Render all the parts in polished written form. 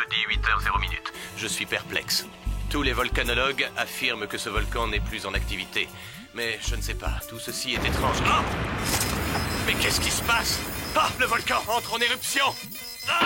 Jeudi 8h00. Je suis perplexe. Tous les volcanologues affirment que ce volcan n'est plus en activité. Mais je ne sais pas, tout ceci est étrange. Ah! Mais qu'est-ce qui se passe? Ah, le volcan entre en éruption! Ah!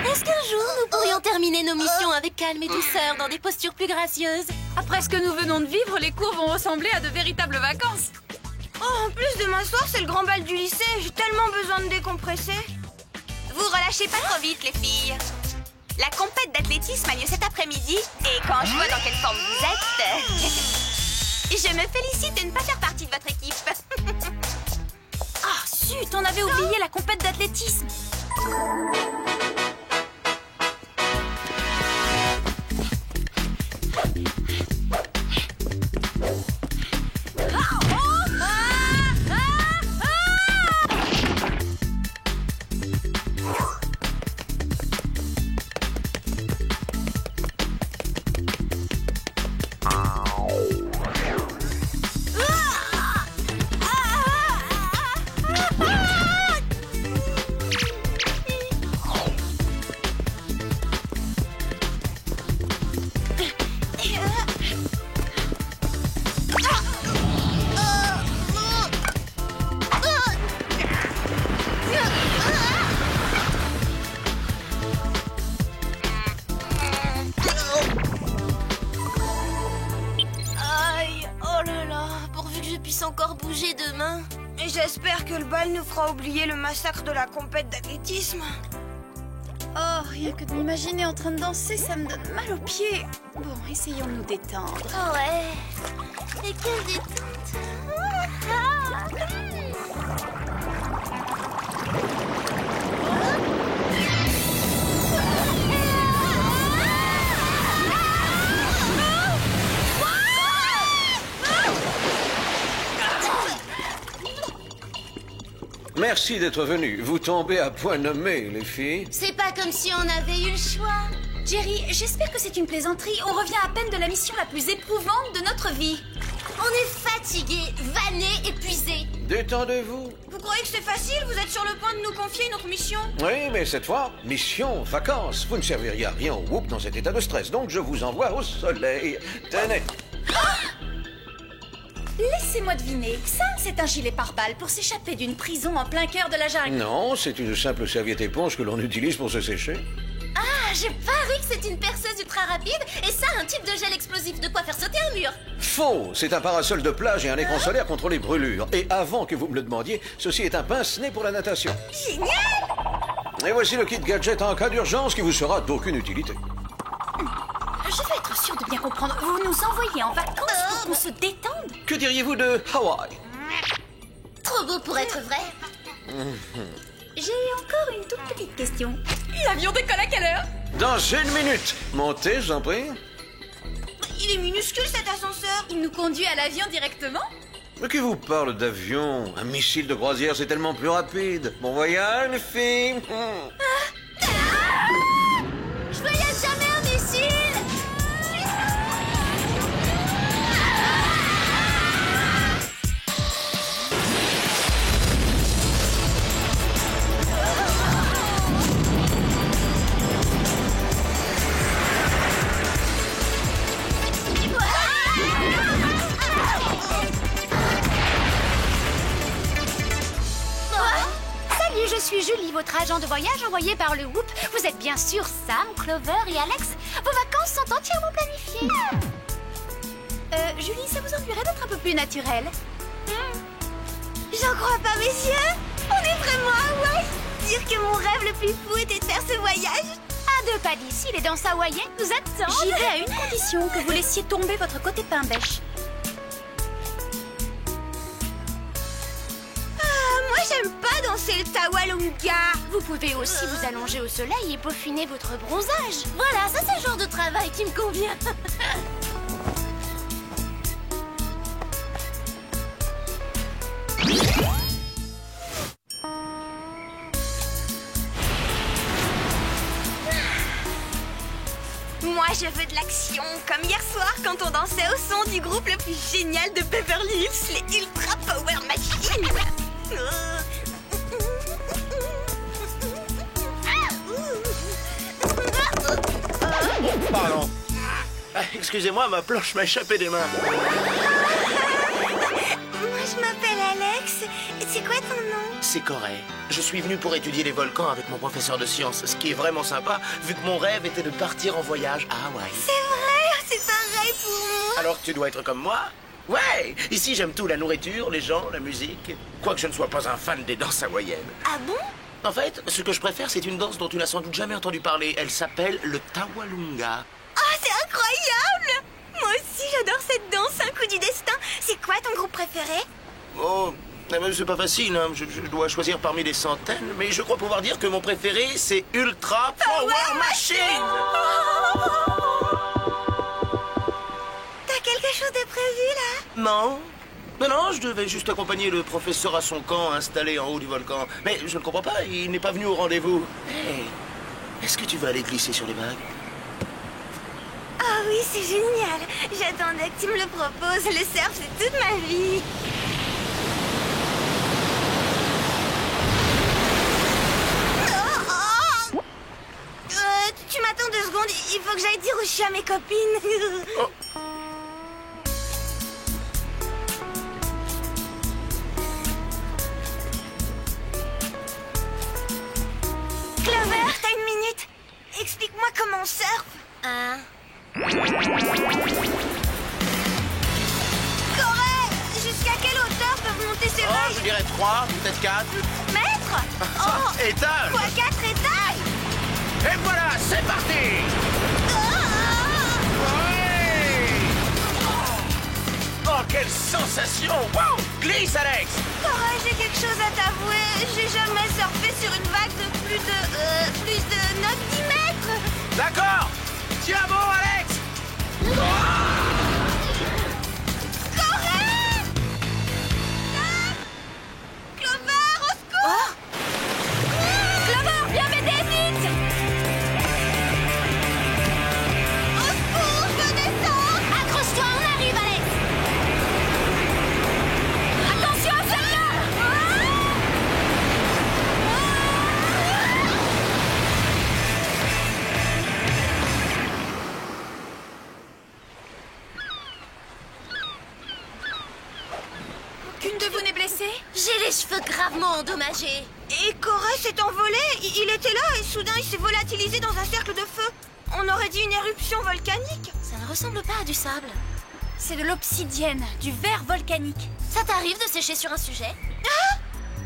Est-ce qu'un jour nous pourrions terminer nos missions avec calme et douceur dans des postures plus gracieuses? Après ce que nous venons de vivre, les cours vont ressembler à de véritables vacances. Oh, en plus, demain soir, c'est le grand bal du lycée. J'ai tellement besoin de décompresser. Vous relâchez pas trop vite, les filles. La compète d'athlétisme a lieu cet après-midi, et quand je vois dans quelle forme vous êtes, je me félicite de ne pas faire partie de votre équipe. Ah, zut, on avait oublié la compète d'athlétisme. Aïe, oh là là, pourvu que je puisse encore bouger demain. Et j'espère que le bal nous fera oublier le massacre de la compète d'athlétisme. Oh, rien que de m'imaginer en train de danser, ça me donne mal aux pieds. Bon, essayons de nous détendre. Oh ouais, et quelle détente. Merci d'être venus. Vous tombez à point nommé, les filles. C'est pas comme si on avait eu le choix. Jerry, j'espère que c'est une plaisanterie. On revient à peine de la mission la plus éprouvante de notre vie. On est fatigués, vannés, épuisés. Détendez-vous. Vous croyez que c'est facile? Vous êtes sur le point de nous confier notre mission? Oui, mais cette fois, mission, vacances. Vous ne serviriez à rien au Whoop dans cet état de stress, donc je vous envoie au soleil. Tenez. Laissez-moi deviner. Ça, c'est un gilet pare-balles pour s'échapper d'une prison en plein cœur de la jungle. Non, c'est une simple serviette éponge que l'on utilise pour se sécher. Ah, j'ai parié que c'est une perceuse ultra rapide et ça, un type de gel explosif de quoi faire sauter un mur. Faux. C'est un parasol de plage et un écran solaire contre les brûlures. Et avant que vous me le demandiez, ceci est un pince-nez pour la natation. Génial! Et voici le kit gadget en cas d'urgence qui vous sera d'aucune utilité. Je veux être sûre de bien comprendre. Vous nous envoyez en vacances pour qu'on se détende? Que diriez-vous de Hawaï? Trop beau pour être vrai. J'ai encore une toute petite question. L'avion décolle à quelle heure? Dans 1 minute. Montez, j'en prie. Il est minuscule cet ascenseur. Il nous conduit à l'avion directement? Mais qui vous parle d'avion? Un missile de croisière, c'est tellement plus rapide. Bon voyage, les filles. Je voyage jamais en missile. Salut, je suis Julie, votre agent de voyage envoyé par le Whoop. Vous êtes bien sûr Sam, Clover et Alex. Vos vacances sont entièrement planifiées. Julie, ça vous ennuierait d'être un peu plus naturelle? J'en crois pas mes yeux. On est vraiment à Hawaï. Dire que mon rêve le plus fou était de faire ce voyage. À 2 pas d'ici, les danses hawaïennes nous attendent. J'y vais à une condition, que vous laissiez tomber votre côté pain bêche. Moi, j'aime pas danser le Tawalunga. Vous pouvez aussi vous allonger au soleil et peaufiner votre bronzage. Voilà, ça c'est le genre de travail qui me convient. Je veux de l'action, comme hier soir quand on dansait au son du groupe le plus génial de Beverly Hills, les Ultra Power Machines. Pardon. Excusez-moi, ma planche m'a échappé des mains. Moi, je m'appelle Alex. C'est quoi ton nom? C'est Corée. Je suis venu pour étudier les volcans avec mon professeur de sciences, ce qui est vraiment sympa, vu que mon rêve était de partir en voyage à Hawaï. C'est vrai, c'est pareil pour moi. Alors que tu dois être comme moi? Ouais! Ici, j'aime tout, la nourriture, les gens, la musique. Quoique je ne sois pas un fan des danses hawaïennes. Ah bon? En fait, ce que je préfère, c'est une danse dont tu n'as sans doute jamais entendu parler. Elle s'appelle le Tawalunga. Oh, c'est incroyable! Moi aussi, j'adore cette danse, un coup du destin. C'est quoi ton groupe préféré? Oh, c'est pas facile, hein. Je dois choisir parmi des centaines, mais je crois pouvoir dire que mon préféré, c'est Ultra Power Machine! T'as quelque chose de prévu, là? Non. Non, je devais juste accompagner le professeur à son camp installé en haut du volcan. Mais je ne comprends pas, il n'est pas venu au rendez-vous. Hey, est-ce que tu veux aller glisser sur les vagues? Ah oui, c'est génial. J'attendais que tu me le proposes. Le surf, c'est toute ma vie. Tu m'attends 2 secondes. Il faut que j'aille dire où je suis à mes copines. Oh. Clover, t'as une minute? Explique-moi comment on surfe. Corée, jusqu'à quelle hauteur peuvent monter ces Oh, vagues? je dirais 3, peut-être 4. Mètres? Oh, Étage! fois 4 étages? Et voilà, c'est parti! Ah! Ouais! Oh, quelle sensation! Wow! Glisse, Alex! Corée, j'ai quelque chose à t'avouer. J'ai jamais surfé sur une vague de plus de 9-10 mètres. D'accord! Tiens bon, Alex! Corée! Stop! Clover, au secours! Clover, viens m'aider vite! Au secours, je descends! Accroche-toi, on arrive, Alex! Attention à celle-là! Aucune de vous n'est blessée? J'ai les cheveux gravement endommagés. Et Corée s'est envolé. Il était là et soudain il s'est volatilisé dans un cercle de feu. On aurait dit une éruption volcanique. Ça ne ressemble pas à du sable. C'est de l'obsidienne, du verre volcanique. Ça t'arrive de sécher sur un sujet?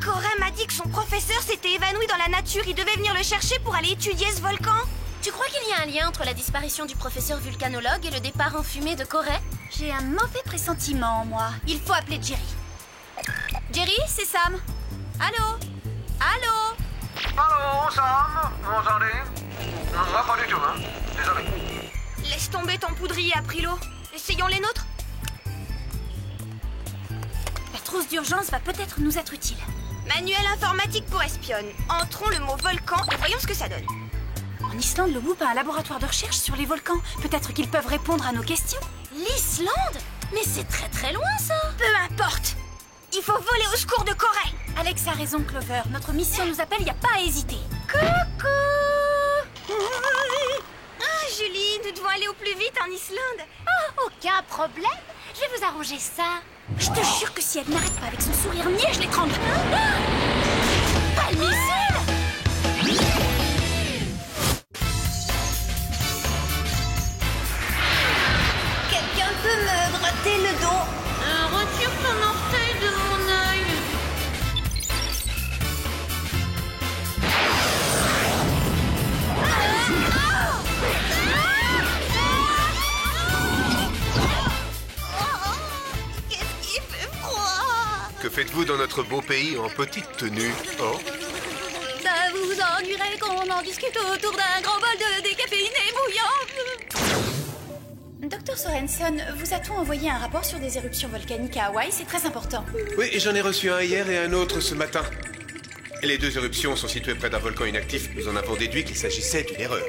Corée m'a dit que son professeur s'était évanoui dans la nature. Il devait venir le chercher pour aller étudier ce volcan. Tu crois qu'il y a un lien entre la disparition du professeur vulcanologue et le départ en fumée de Corée? J'ai un mauvais pressentiment, moi. Il faut appeler Jerry. Jerry, c'est Sam. Allô? Allô? Allô, Sam? Vous m'entendez? Moi, pas du tout, hein. Désolé. Laisse tomber ton poudrier, Aprilo. Essayons les nôtres. La trousse d'urgence va peut-être nous être utile. Manuel informatique pour espionne. Entrons le mot volcan et voyons ce que ça donne. En Islande, le WHOOP a un laboratoire de recherche sur les volcans. Peut-être qu'ils peuvent répondre à nos questions. L'Islande? Mais c'est très très loin ça! Peu importe. Il faut voler au secours de Corée. Alex a raison, Clover. Notre mission nous appelle, y a pas à hésiter. Coucou. Ah, Julie, nous devons aller au plus vite en Islande. Oh, aucun problème. Je vais vous arranger ça. Je te jure que si elle n'arrête pas avec son sourire niais, je l'étrangle. Pas le missile! Quelqu'un peut me gratter le dos? Retire ton orteil de mon œil. Qu'est-ce qui fait froid? Que faites-vous dans notre beau pays en petite tenue? Oh, Ça vous ennuierait qu'on en discute autour d'un grand bol de décaféiné bouillant? Dr Sorensen, vous a-t-on envoyé un rapport sur des éruptions volcaniques à Hawaï? C'est très important. oui, j'en ai reçu un hier et un autre ce matin. Les 2 éruptions sont situées près d'un volcan inactif. Nous en avons déduit qu'il s'agissait d'une erreur.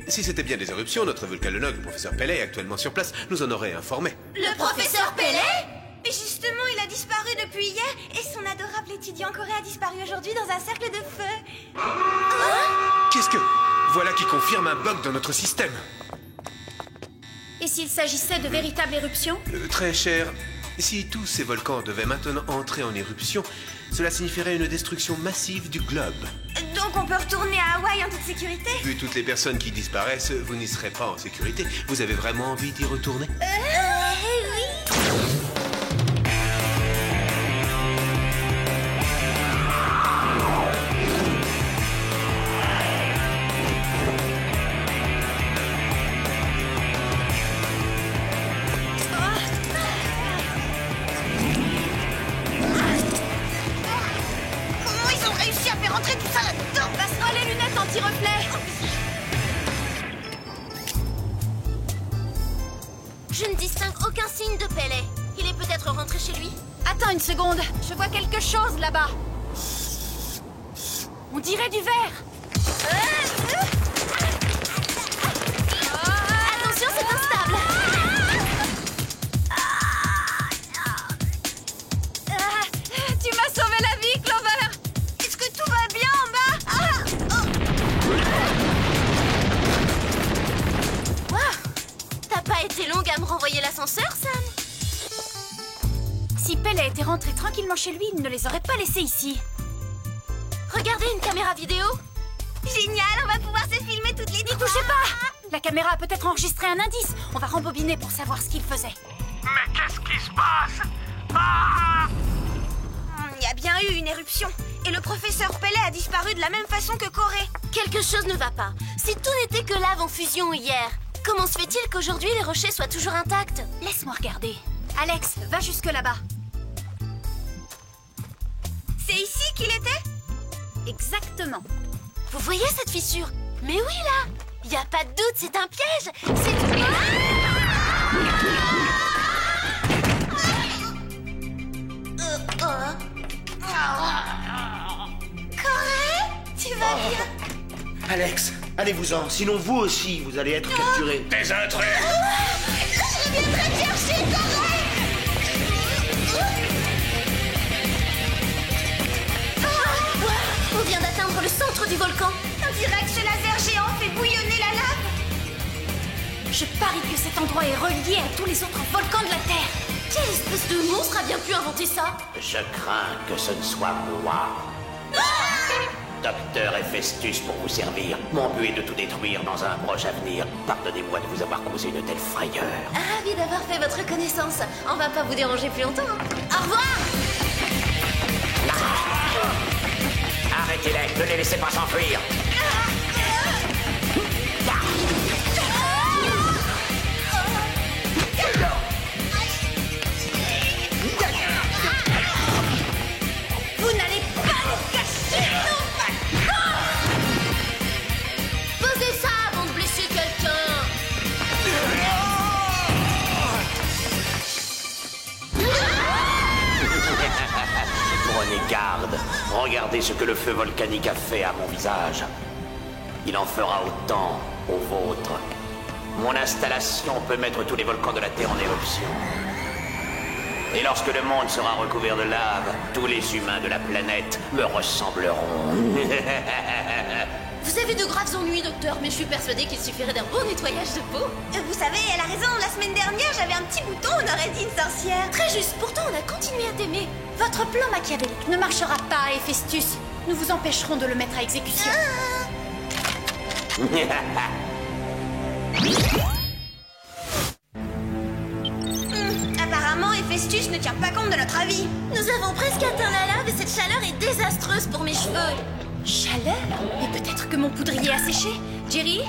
Si c'était bien des éruptions, notre volcanologue, le professeur Pellet, est actuellement sur place, nous en aurait informé. Le professeur Pellet? Mais justement, il a disparu depuis hier et son adorable étudiant Corée a disparu aujourd'hui dans un cercle de feu. Qu'est-ce que... Voilà qui confirme un bug dans notre système. Et s'il s'agissait de véritables éruptions? Très cher, si tous ces volcans devaient maintenant entrer en éruption, cela signifierait une destruction massive du globe. Donc on peut retourner à Hawaï en toute sécurité? Vu toutes les personnes qui disparaissent, vous n'y serez pas en sécurité. Vous avez vraiment envie d'y retourner? Oui. Comment ils ont réussi à faire entrer tout ça là-dedans? Passera les lunettes anti-reflet. Je ne distingue aucun signe de Pellet. Il est peut-être rentré chez lui. Attends une seconde, je vois quelque chose là-bas. On dirait du verre. Attention, c'est instable. Tu m'as sauvé la vie, Clover. Est-ce que tout va bien en bas? Waouh! T'as pas été longue à me renvoyer l'ascenseur, Sam? Si Pellet était rentré tranquillement chez lui, il ne les aurait pas laissés ici. Regardez une caméra vidéo. Génial, on va pouvoir se filmer toutes les deux. N'y touchez pas! La caméra a peut-être enregistré un indice. On va rembobiner pour savoir ce qu'il faisait. Mais qu'est-ce qui se passe? Ah! Il y a bien eu une éruption. Et le professeur Pellet a disparu de la même façon que Corée. Quelque chose ne va pas. Si tout n'était que lave en fusion hier, comment se fait-il qu'aujourd'hui les rochers soient toujours intacts? Laisse-moi regarder. Alex, va jusque là-bas. C'est ici qu'il était? Exactement. Vous voyez cette fissure? Mais oui, là! Y a pas de doute, c'est un piège! C'est... Corée? Tu vas bien? Alex, allez-vous-en, sinon vous aussi, vous allez être capturés. Des intrus! Je viendrai te chercher, Corée! On vient d'atteindre le centre du volcan. On dirait que ce laser géant fait bouillonner la lave. Je parie que cet endroit est relié à tous les autres volcans de la Terre. Quelle espèce de monstre a bien pu inventer ça? Je crains que ce ne soit moi. Docteur Héphaestus pour vous servir. Mon but est de tout détruire dans un proche avenir. Pardonnez-moi de vous avoir causé une telle frayeur. Ravi d'avoir fait votre connaissance. On va pas vous déranger plus longtemps. Au revoir! Arrêtez-les, ne les laissez pas s'enfuir. Vous n'allez pas nous cacher nos Posez ça avant de blesser quelqu'un! Prenez garde. Regardez ce que le feu volcanique a fait à mon visage. Il en fera autant au vôtre. Mon installation peut mettre tous les volcans de la Terre en éruption. Et lorsque le monde sera recouvert de lave, tous les humains de la planète me ressembleront. Vous avez de graves ennuis, docteur, mais je suis persuadée qu'il suffirait d'un bon nettoyage de peau. Vous savez, elle a raison. La semaine dernière, j'avais un petit bouton, on aurait dit une sorcière. Très juste, pourtant on a continué à t'aimer. Votre plan machiavélique ne marchera pas, Héphaestus. Nous vous empêcherons de le mettre à exécution. Apparemment, Héphaestus ne tient pas compte de notre avis. Nous avons presque atteint la lave et cette chaleur est désastreuse pour mes cheveux. Chaleur? Mais peut-être que mon poudrier a séché. Jerry?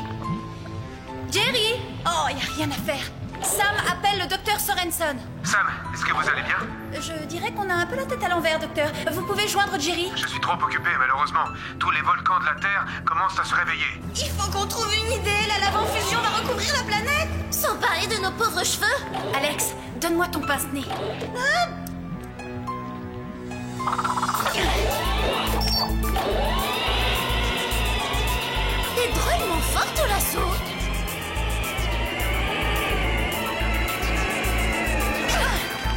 Jerry? Oh, y a rien à faire. Sam appelle le docteur Sorensen. Sam, est-ce que vous allez bien? Je dirais qu'on a un peu la tête à l'envers, docteur. Vous pouvez joindre Jerry? Je suis trop occupé, malheureusement. Tous les volcans de la Terre commencent à se réveiller. Il faut qu'on trouve une idée. La lave en fusion va recouvrir la planète. Sans parler de nos pauvres cheveux. Alex, donne-moi ton pince-nez. T'es drôlement forte au lasso.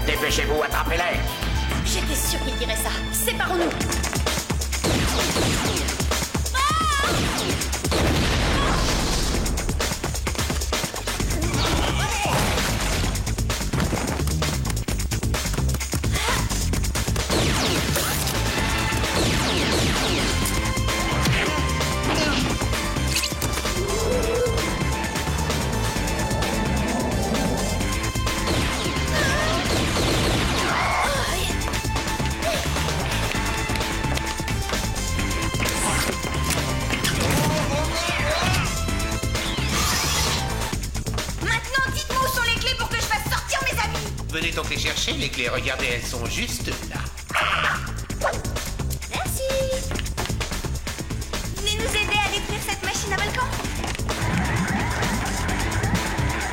Dépêchez-vous, attrapez-les. J'étais sûre qu'il dirait ça. Séparons-nous. Venez donc les chercher, les clés. Regardez, elles sont juste là. Merci. Venez nous aider à détruire cette machine à volcan.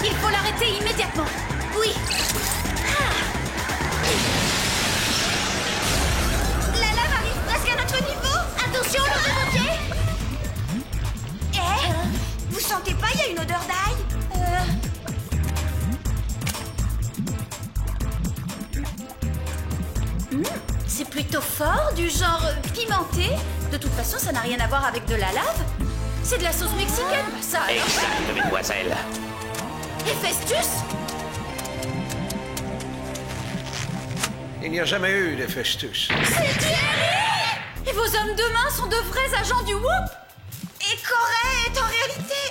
Il faut l'arrêter immédiatement. Oui. La lave arrive presque à notre niveau. Attention, le pompier. Vous sentez pas, il y a une odeur d'ail. C'est plutôt fort, du genre pimenté. De toute façon, ça n'a rien à voir avec de la lave. C'est de la sauce mexicaine, ça. Exact, mesdemoiselles. Et Festus? Il n'y a jamais eu de Festus. C'est Jerry! Et vos hommes de main sont de vrais agents du Whoop? Et Corée est en réalité...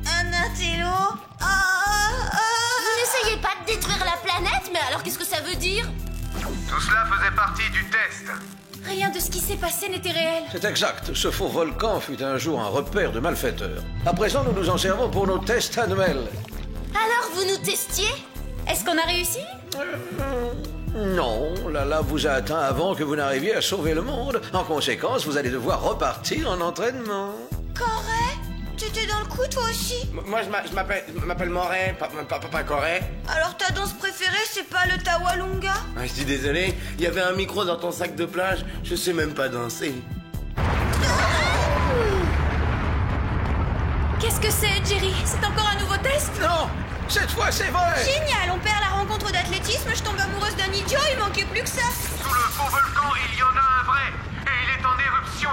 Un intello. Vous n'essayez pas de détruire la planète, mais alors qu'est-ce que ça veut dire? Tout cela faisait partie du test. Rien de ce qui s'est passé n'était réel. C'est exact. Ce faux volcan fut un jour un repère de malfaiteurs. À présent, nous nous en servons pour nos tests annuels. Alors vous nous testiez? Est-ce qu'on a réussi? Non, la lave vous a atteint avant que vous n'arriviez à sauver le monde. En conséquence, vous allez devoir repartir en entraînement. Corée? T'étais dans le coup toi aussi? Moi, je m'appelle Moret, pas Corée. Alors ta danse préférée, c'est pas le Tawalunga? Ah, je suis désolé, il y avait un micro dans ton sac de plage, je sais même pas danser. Qu'est-ce que c'est, Jerry? C'est encore un nouveau test? Non! Cette fois, c'est vrai! Génial, on perd la rencontre d'athlétisme, je tombe amoureuse d'un idiot, il manquait plus que ça. Sous le faux volcan, il y en a un vrai. Et il est en éruption.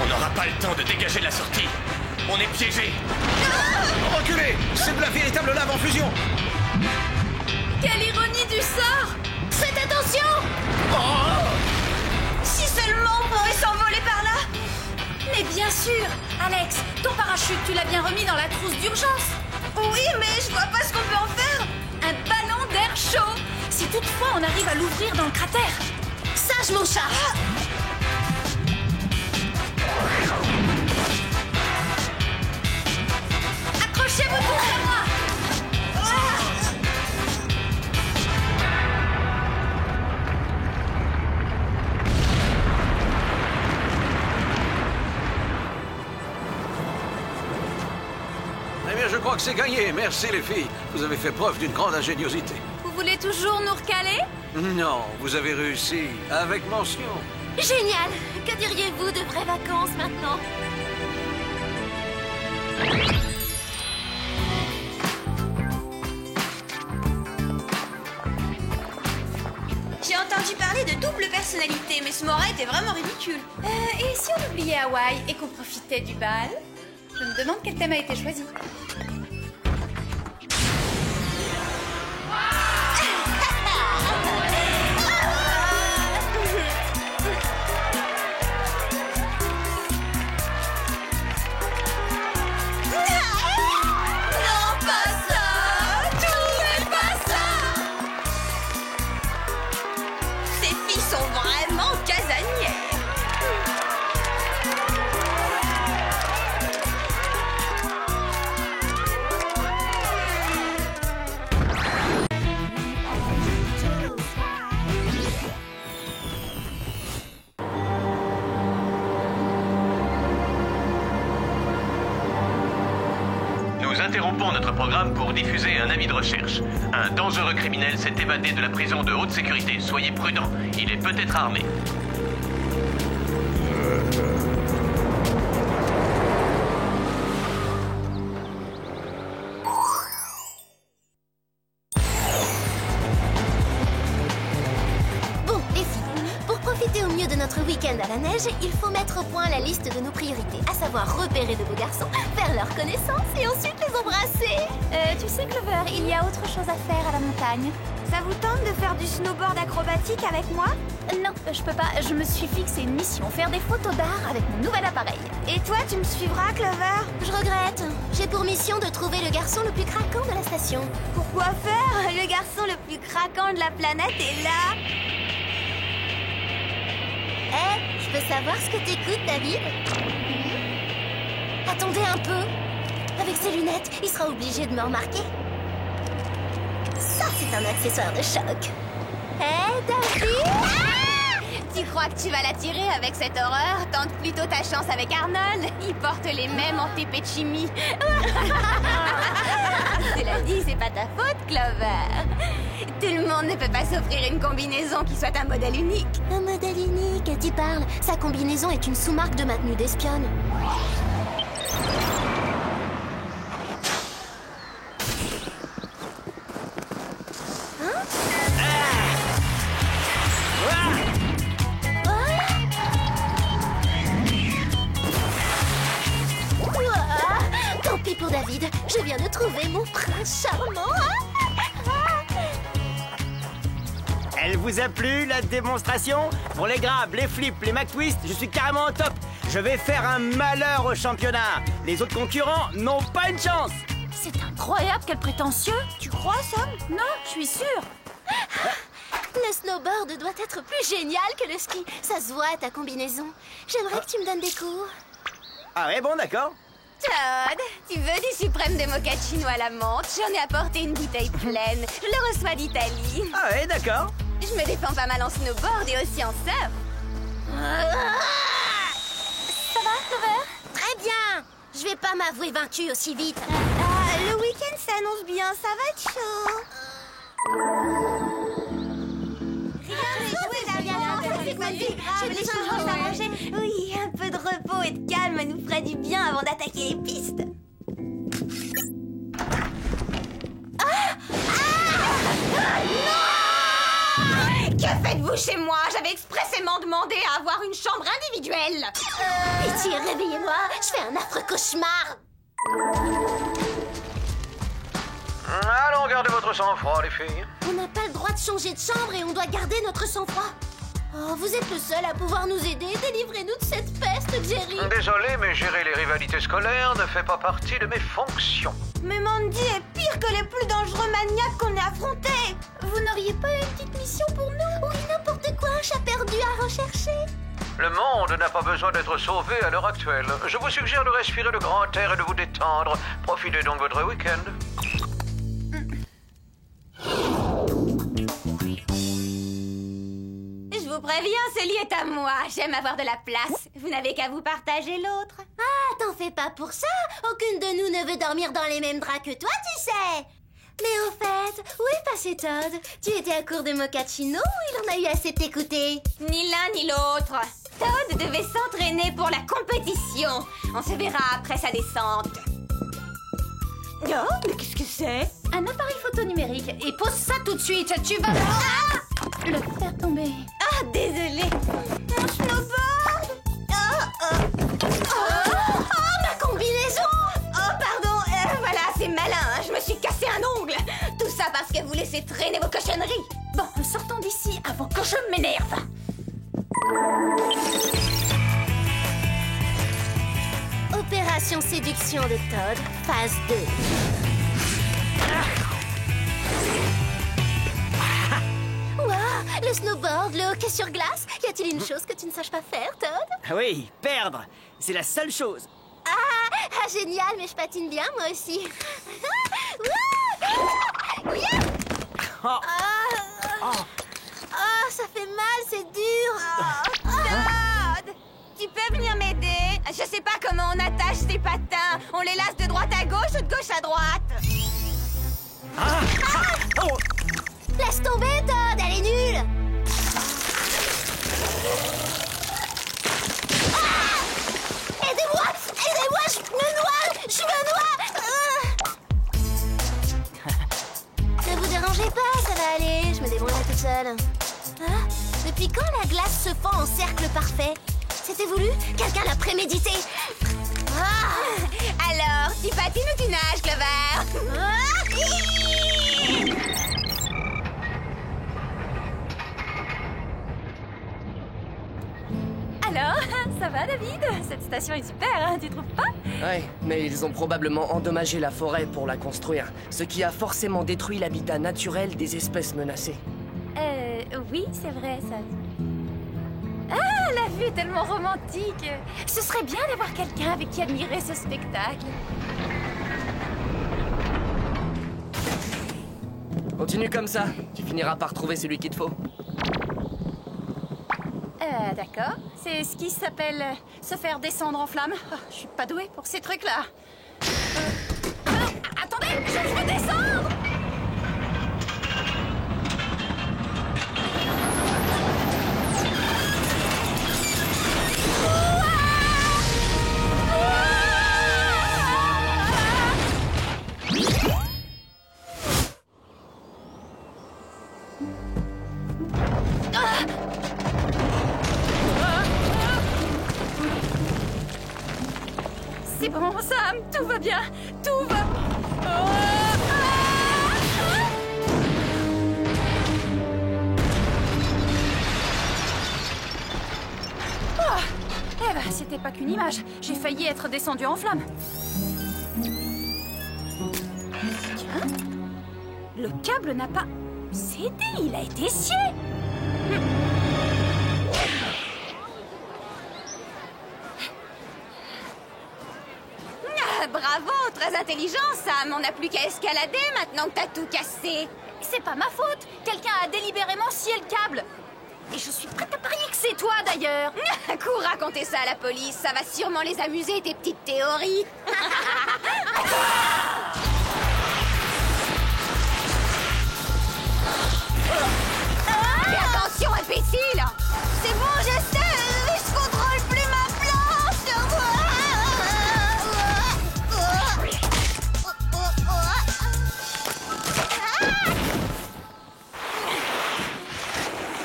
On n'aura pas le temps de dégager la sortie. On est piégés. Reculez! C'est de la véritable lave en fusion! Quelle ironie du sort! Faites attention! Si seulement on pouvait s'envoler par là. Mais bien sûr! Alex, ton parachute, tu l'as bien remis dans la trousse d'urgence. Oui, mais je vois pas ce qu'on peut en faire. Un ballon d'air chaud! Si toutefois on arrive à l'ouvrir dans le cratère. Sage, mon chat! Accrochez-vous tous à moi! Eh bien, je crois que c'est gagné. Merci, les filles. Vous avez fait preuve d'une grande ingéniosité. Vous voulez toujours nous recaler? Non, vous avez réussi. Avec mention. Génial! Que diriez-vous de vraies vacances maintenant? J'ai entendu parler de double personnalité, mais ce Moret était vraiment ridicule. Et si on oubliait Hawaï et qu'on profitait du bal? Je me demande quel thème a été choisi. Non, pas ça! Tout pas ça! Ces filles sont vraiment casanières. Nous interrompons notre programme pour diffuser un avis de recherche. Un dangereux criminel s'est évadé de la prison de haute sécurité. Soyez prudents, il est peut-être armé. Au mieux de notre week-end à la neige, il faut mettre au point la liste de nos priorités, à savoir repérer de beaux garçons, faire leur connaissance et ensuite les embrasser. Tu sais, Clover, il y a autre chose à faire à la montagne. Ça vous tente de faire du snowboard acrobatique avec moi? Non, je peux pas. Je me suis fixé une mission, faire des photos d'art avec mon nouvel appareil. Et toi, tu me suivras, Clover? Je regrette. J'ai pour mission de trouver le garçon le plus craquant de la station. Pourquoi faire? Le garçon le plus craquant de la planète est là. Je peux savoir ce que t'écoutes, David? Attendez un peu. Avec ses lunettes, il sera obligé de me remarquer. Ça, c'est un accessoire de choc. David? Tu crois que tu vas l'attirer avec cette horreur? Tente plutôt ta chance avec Arnold. Il porte les mêmes en TP de chimie. Cela dit, c'est pas ta faute, Clover. Tout le monde ne peut pas s'offrir une combinaison qui soit un modèle unique. Un modèle unique, tu parles. Sa combinaison est une sous-marque de ma tenue d'espionne. Tant pis pour David, je viens de trouver mon prince charmant. Elle vous a plu, la démonstration? Pour les grabs, les flips, les McTwist, je suis carrément au top. Je vais faire un malheur au championnat. Les autres concurrents n'ont pas une chance. C'est incroyable, quel prétentieux. Tu crois, Sam? Non, je suis sûre. Le snowboard doit être plus génial que le ski. Ça se voit, ta combinaison. J'aimerais que tu me donnes des cours. Ah ouais, bon, d'accord. Todd, tu veux du suprême de mochaccino à la menthe? J'en ai apporté une bouteille pleine. Je le reçois d'Italie. Ah ouais, d'accord. Je me défends pas mal en snowboard et aussi en surf. Ça va, Clover? Très bien. Je vais pas m'avouer vaincue aussi vite. Le week-end s'annonce bien, ça va être chaud. Oui, un peu de repos et de calme nous ferait du bien avant d'attaquer les pistes. Que faites-vous chez moi? J'avais expressément demandé à avoir une chambre individuelle. Pitié, réveillez-moi. Je fais un affreux cauchemar. Allons, gardez votre sang-froid, les filles. On n'a pas le droit de changer de chambre et on doit garder notre sang-froid. Oh, vous êtes le seul à pouvoir nous aider. Délivrez-nous de cette peste, Jerry. Désolé, mais gérer les rivalités scolaires ne fait pas partie de mes fonctions. Mais Mandy est pire que les plus dangereux maniaques qu'on ait affrontés. Vous n'auriez pas une petite mission pour nous? Oui, n'importe quoi, un chat perdu à rechercher. Le monde n'a pas besoin d'être sauvé à l'heure actuelle. Je vous suggère de respirer le grand air et de vous détendre. Profitez donc de votre week-end. Je vous préviens, ce lit est à moi. J'aime avoir de la place. Vous n'avez qu'à vous partager l'autre. Ah, t'en fais pas pour ça. Aucune de nous ne veut dormir dans les mêmes draps que toi, tu sais. Mais au fait, où est passé Todd? Tu étais à court de mochaccino ou il en a eu assez de t'écouter? Ni l'un ni l'autre. Todd devait s'entraîner pour la compétition. On se verra après sa descente. Oh, mais qu'est-ce que c'est? Un appareil photo numérique. Et pose ça tout de suite. Tu vas le faire tomber. Ah, désolée. Mon snowboard. Ma combinaison. Oh, pardon. Voilà, c'est malin. Hein. Je me suis cassé un ongle. Tout ça parce que vous laissez traîner vos cochonneries. Bon, sortons d'ici avant que je m'énerve. Opération séduction de Todd, phase 2. Wow, le snowboard, le hockey sur glace. Y a-t-il une chose que tu ne saches pas faire, Todd? Oui, perdre. C'est la seule chose. Ah, génial, mais je patine bien, moi aussi. Oh. Ça fait mal, c'est dur. Todd, tu peux venir m'aider? Je sais pas comment on attache ces patins. On les lace de droite à gauche ou de gauche à droite? Laisse tomber, Todd, elle est nulle. Ah! Aidez-moi, je me noie. Ne vous dérangez pas, ça va aller, je me débrouillerai toute seule. Ah, depuis quand la glace se fend en cercle parfait? C'était voulu? Quelqu'un l'a prémédité? Ah! Alors, tu patines ou tu nages, Clover? Alors, ça va, David? Cette station est super, hein, tu trouves pas? Ouais, mais ils ont probablement endommagé la forêt pour la construire, ce qui a forcément détruit l'habitat naturel des espèces menacées. Oui, c'est vrai, ça. Ah, la vue est tellement romantique. Ce serait bien d'avoir quelqu'un avec qui admirer ce spectacle. Continue comme ça, tu finiras par trouver celui qu'il te faut. D'accord. C'est ce qui s'appelle se faire descendre en flamme. Oh, je suis pas douée pour ces trucs-là. Attendez, je veux descendre! C'est bon, Sam, tout va bien, tout va... Eh ben, c'était pas qu'une image. J'ai failli être descendue en flammes. Tiens, le câble n'a pas cédé, il a été scié. Bravo, très intelligent, Sam. On n'a plus qu'à escalader maintenant que t'as tout cassé. C'est pas ma faute. Quelqu'un a délibérément scié le câble. Et je suis prête à parier que c'est toi, d'ailleurs. Cours raconter ça à la police. Ça va sûrement les amuser, tes petites théories. Fais attention, imbécile. C'est bon, je sais. Je contrôle plus ma planche.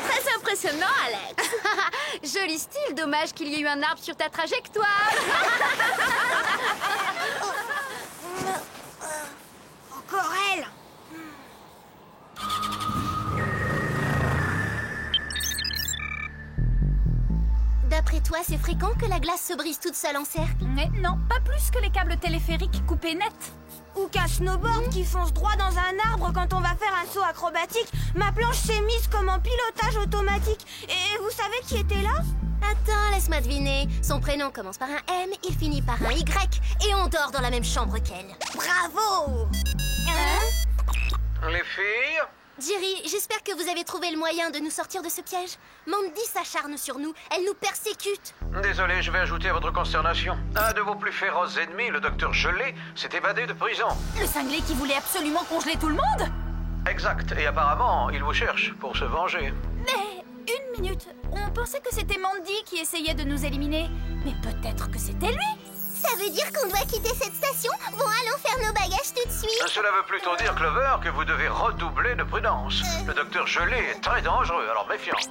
Très impressionnant, Alex. Joli style, dommage qu'il y ait eu un arbre sur ta trajectoire. Encore elle. D'après toi, c'est fréquent que la glace se brise toute seule en cercle? Mais non, pas plus que les câbles téléphériques coupés net. Ou qu'un snowboard qui fonce droit dans un arbre quand on va faire un saut acrobatique. Ma planche s'est mise comme en pilotage automatique. Et vous savez qui était là? Attends, laisse-moi deviner. Son prénom commence par un M, il finit par un Y, et on dort dans la même chambre qu'elle. Bravo! Les filles? Jerry, j'espère que vous avez trouvé le moyen de nous sortir de ce piège. Mandy s'acharne sur nous, elle nous persécute. Désolé, je vais ajouter à votre consternation. Un de vos plus féroces ennemis, le docteur Gelé, s'est évadé de prison. Le cinglé qui voulait absolument congeler tout le monde? Exact, et apparemment, il vous cherche pour se venger. Mais, une minute, on pensait que c'était Mandy qui essayait de nous éliminer. Mais peut-être que c'était lui? Ça veut dire qu'on doit quitter cette station? Bon, allons faire nos bagages tout de suite. Cela veut plutôt dire, Clover, que vous devez redoubler de prudence. Le docteur Gelé est très dangereux, alors méfiance.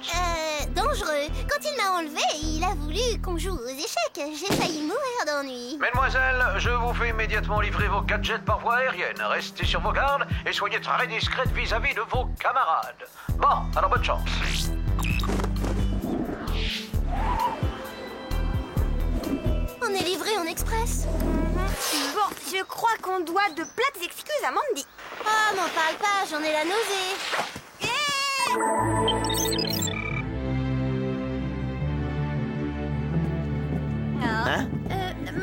Dangereux. Quand il m'a enlevé, il a voulu qu'on joue aux échecs. J'ai failli mourir d'ennui. Mesdemoiselles, je vous fais immédiatement livrer vos gadgets par voie aérienne. Restez sur vos gardes et soyez très discrètes vis-à-vis de vos camarades. Bon, alors bonne chance. On est livré en express. Bon, je crois qu'on doit de plates excuses à Mandy. Oh, m'en parle pas, j'en ai la nausée. Hein?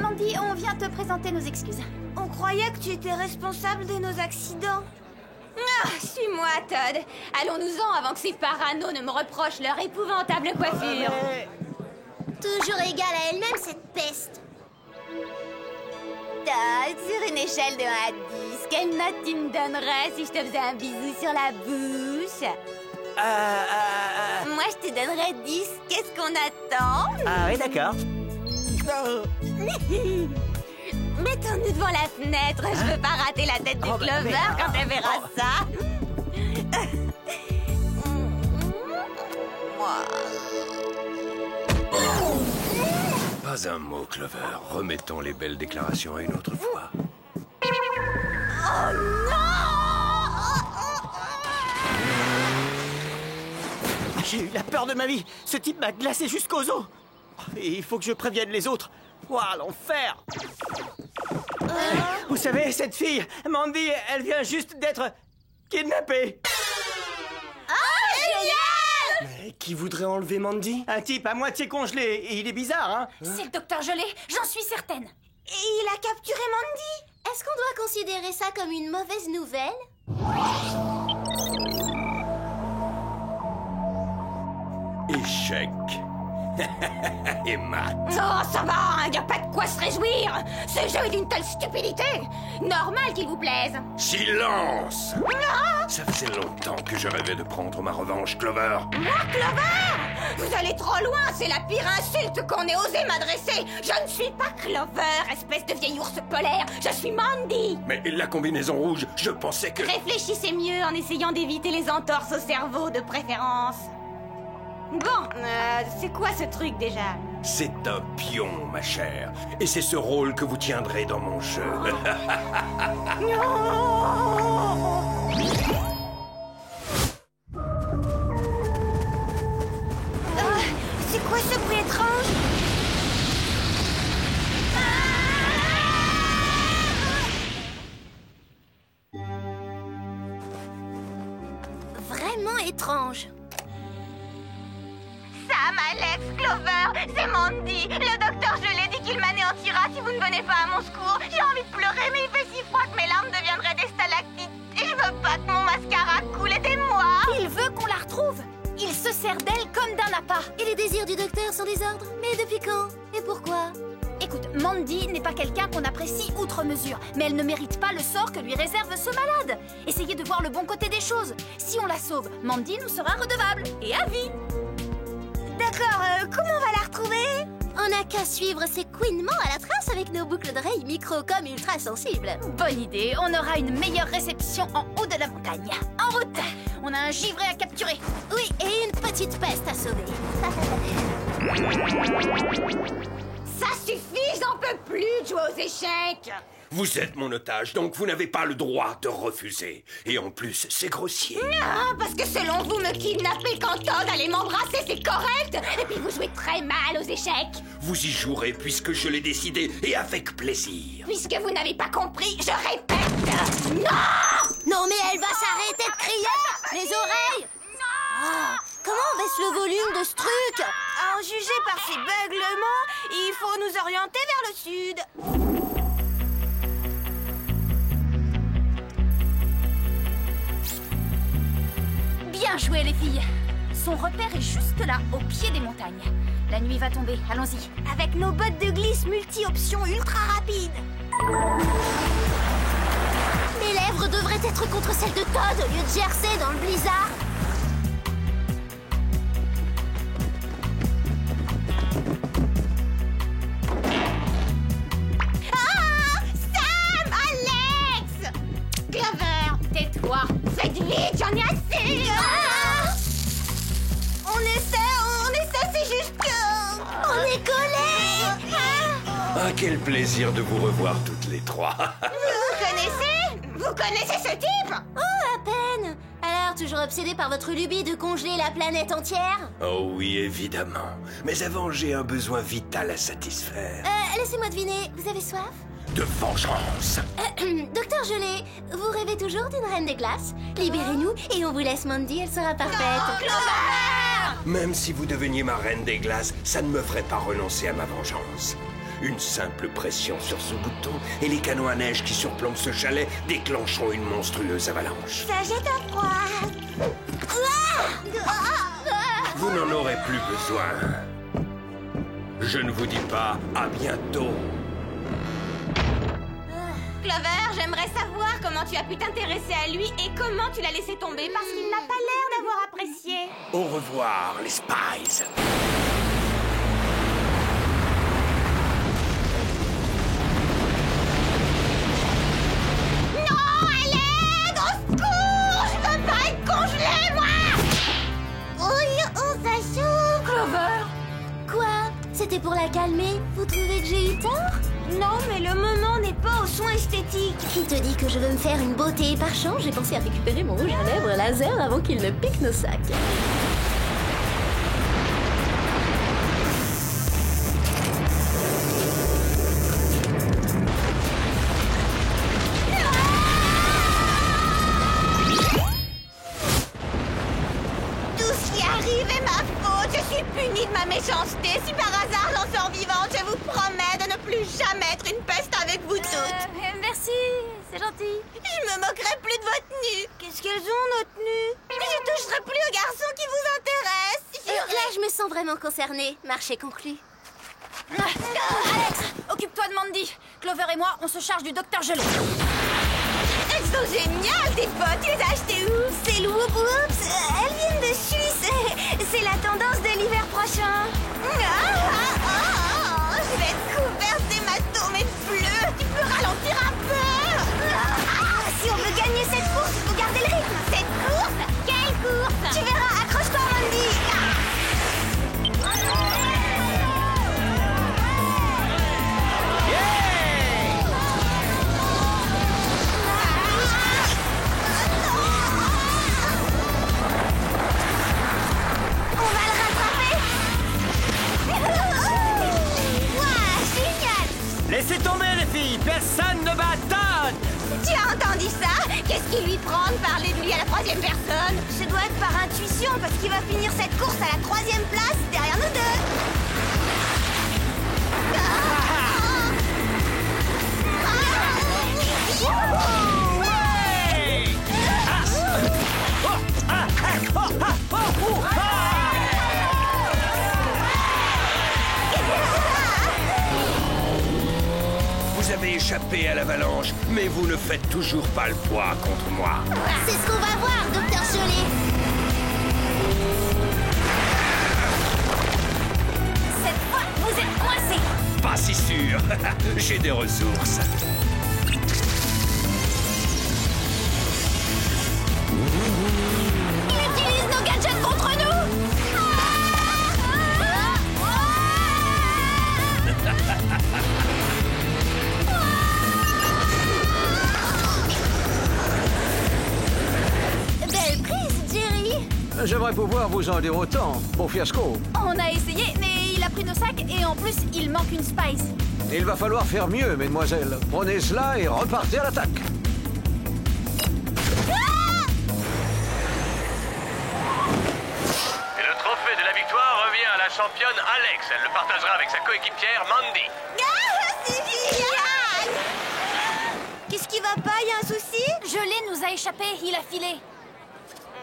Mandy, on vient te présenter nos excuses. On croyait que tu étais responsable de nos accidents. Ah, suis-moi, Todd. Allons-nous-en avant que ces paranos ne me reprochent leur épouvantable coiffure. Toujours égale à elle-même, cette peste. Todd, sur une échelle de 1 à 10, quelle note tu me donnerais si je te faisais un bisou sur la bouche? Moi, je te donnerais 10. Qu'est-ce qu'on attend? Ah oui, d'accord. Mettons-nous devant la fenêtre. Je veux pas rater la tête de Clover quand elle verra ça. Pas un mot, Clover. Remettons les belles déclarations à une autre fois. Oh non! J'ai eu la peur de ma vie. Ce type m'a glacé jusqu'aux os. Et il faut que je prévienne les autres. Ouah, l'enfer! Vous savez, cette fille, Mandy, elle vient juste d'être kidnappée. Oh, génial! Mais qui voudrait enlever Mandy? Un type à moitié congelé. Et il est bizarre, hein? C'est le docteur Gelé, j'en suis certaine. Et il a capturé Mandy. Est-ce qu'on doit considérer ça comme une mauvaise nouvelle? Échec. Et mat. Oh, ça va, y a pas de quoi se réjouir. Ce jeu est d'une telle stupidité. Normal qu'il vous plaise. Silence! Ça faisait longtemps que je rêvais de prendre ma revanche, Clover. Moi, Clover? Vous allez trop loin, c'est la pire insulte qu'on ait osé m'adresser. Je ne suis pas Clover, espèce de vieil ours polaire. Je suis Mandy. Mais la combinaison rouge, je pensais que... Réfléchissez mieux en essayant d'éviter les entorses au cerveau de préférence. Bon, c'est quoi ce truc déjà? C'est un pion, ma chère. Et c'est ce rôle que vous tiendrez dans mon jeu. C'est quoi ce bruit étrange? Vraiment étrange. Sam, Alex, Clover, c'est Mandy. Le docteur Gelé dit qu'il m'anéantira si vous ne venez pas à mon secours. J'ai envie de pleurer, mais il fait si froid que mes larmes deviendraient des stalactites. Et je veux pas que mon mascara coule, aidez-moi. Il veut qu'on la retrouve. Il se sert d'elle comme d'un appât. Et les désirs du docteur sont des ordres? Mais depuis quand? Et pourquoi? Écoute, Mandy n'est pas quelqu'un qu'on apprécie outre mesure, mais elle ne mérite pas le sort que lui réserve ce malade. Essayez de voir le bon côté des choses. Si on la sauve, Mandy nous sera redevable. Et à vie. D'accord, comment on va la retrouver? On n'a qu'à suivre ses couinements à la trace avec nos boucles d'oreilles micro-com ultra sensibles. Bonne idée, on aura une meilleure réception en haut de la montagne. En route, on a un givré à capturer. Oui, et une petite peste à sauver. Ça suffit, j'en peux plus de jouer aux échecs. Vous êtes mon otage, donc vous n'avez pas le droit de refuser. Et en plus, c'est grossier. Non, parce que selon vous, me kidnapper quand Todd allait m'embrasser, c'est correct. Et puis vous jouez très mal aux échecs. Vous y jouerez puisque je l'ai décidé, et avec plaisir. Puisque vous n'avez pas compris, je répète. Non! Non, mais elle va s'arrêter de crier! Les oreilles! Oh, comment on baisse le volume de ce truc? À en juger par ses beuglements, il faut nous orienter vers le sud. Bien joué, les filles. Son repère est juste là, au pied des montagnes. La nuit va tomber, allons-y. Avec nos bottes de glisse multi-options ultra rapides. Mes lèvres devraient être contre celles de Todd au lieu de gercer dans le blizzard. Ah! Sam! Alex! Clover! Tais-toi! Faites vite, j'en ai assez! Ah! On essaie, c'est juste que... On est collés! Ah, quel plaisir de vous revoir toutes les trois. Vous connaissez ce type? Oh, à peine! Alors, toujours obsédé par votre lubie de congeler la planète entière? Oh oui, évidemment. Mais avant, j'ai un besoin vital à satisfaire. Laissez-moi deviner, vous avez soif? De vengeance. Docteur Gelé, vous rêvez toujours d'une reine des glaces? Libérez-nous et on vous laisse Mandy, elle sera parfaite. Même si vous deveniez ma reine des glaces, ça ne me ferait pas renoncer à ma vengeance. Une simple pression sur ce bouton et les canons à neige qui surplombent ce chalet déclencheront une monstrueuse avalanche. Ça jette à froid. Vous n'en aurez plus besoin. Je ne vous dis pas à bientôt. Clover, j'aimerais savoir comment tu as pu t'intéresser à lui et comment tu l'as laissé tomber parce qu'il n'a pas l'air d'avoir apprécié. Au revoir, les Spies. Non, allez, au secours, je veux pas être congelée, moi. Oui, on s'assure. Clover! Quoi? C'était pour la calmer? Vous trouvez que j'ai eu tort? Non, mais le moment n'est pas aux soins esthétiques. Qui te dit que je veux me faire une beauté par chance? J'ai pensé à récupérer mon rouge à lèvres laser avant qu'il ne pique nos sacs. Tout ce qui arrive est ma faute. Je suis punie de ma méchanceté. Si par hasard j'en sors vivante, je vous promets de ne plus jamais être une peste avec vous toutes. Merci, c'est gentil. Je me moquerai plus de votre tenue. Qu'est-ce qu'elles ont, nos tenues? Je toucherai plus aux garçons qui vous intéressent. Là, je me sens vraiment concernée. Marché conclu. Alex, occupe-toi de Mandy. Clover et moi, on se charge du docteur Gelé. Elles sont géniales, tes bottes. Tu les as achetées où? C'est le Whoop Whoops. Elles viennent de Suisse. C'est la tendance de l'hiver prochain. Je vais être couverte d'hématomes et de bleus. Tu peux ralentir un peu? Si on veut gagner cette course, il faut garder le rythme. Cette course? Quelle course? Tu verras, accroche-toi, Mandy. On va le rattraper. Ouah, génial. Laissez tomber, les filles. Personne ne bat Todd. Tu as entendu ça? Qu'est-ce qui lui prend de parler de lui à la troisième personne? Ce doit être par intuition, parce qu'il va finir cette course à la 3e place derrière nous deux. Vous avez échappé à l'avalanche, mais vous ne faites toujours pas le poids contre moi. C'est ce qu'on va voir, docteur Gelé. Cette fois, vous êtes coincés. Pas si sûr. J'ai des ressources. Il utilise nos gadgets contre nous. Belle prise, Jerry. J'aimerais pouvoir vous en dire autant. Bon fiasco. On a essayé, mais il a pris nos sacs et en plus, il manque une Spice. Il va falloir faire mieux, mesdemoiselles. Prenez cela et repartez à l'attaque. Et le trophée de la victoire revient à la championne Alex. Elle le partagera avec sa coéquipière Mandy. C'est génial. Qu'est-ce qui va pas? Y a un souci? Gelé nous a échappé, il a filé.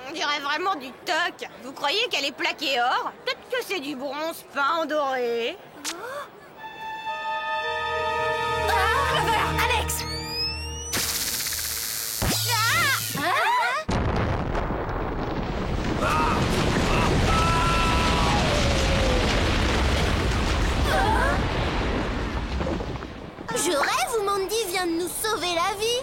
On dirait vraiment du toc. Vous croyez qu'elle est plaquée or? Peut-être que c'est du bronze peint en doré. Clover, Alex. Je rêve ou Mandy vient de nous sauver la vie?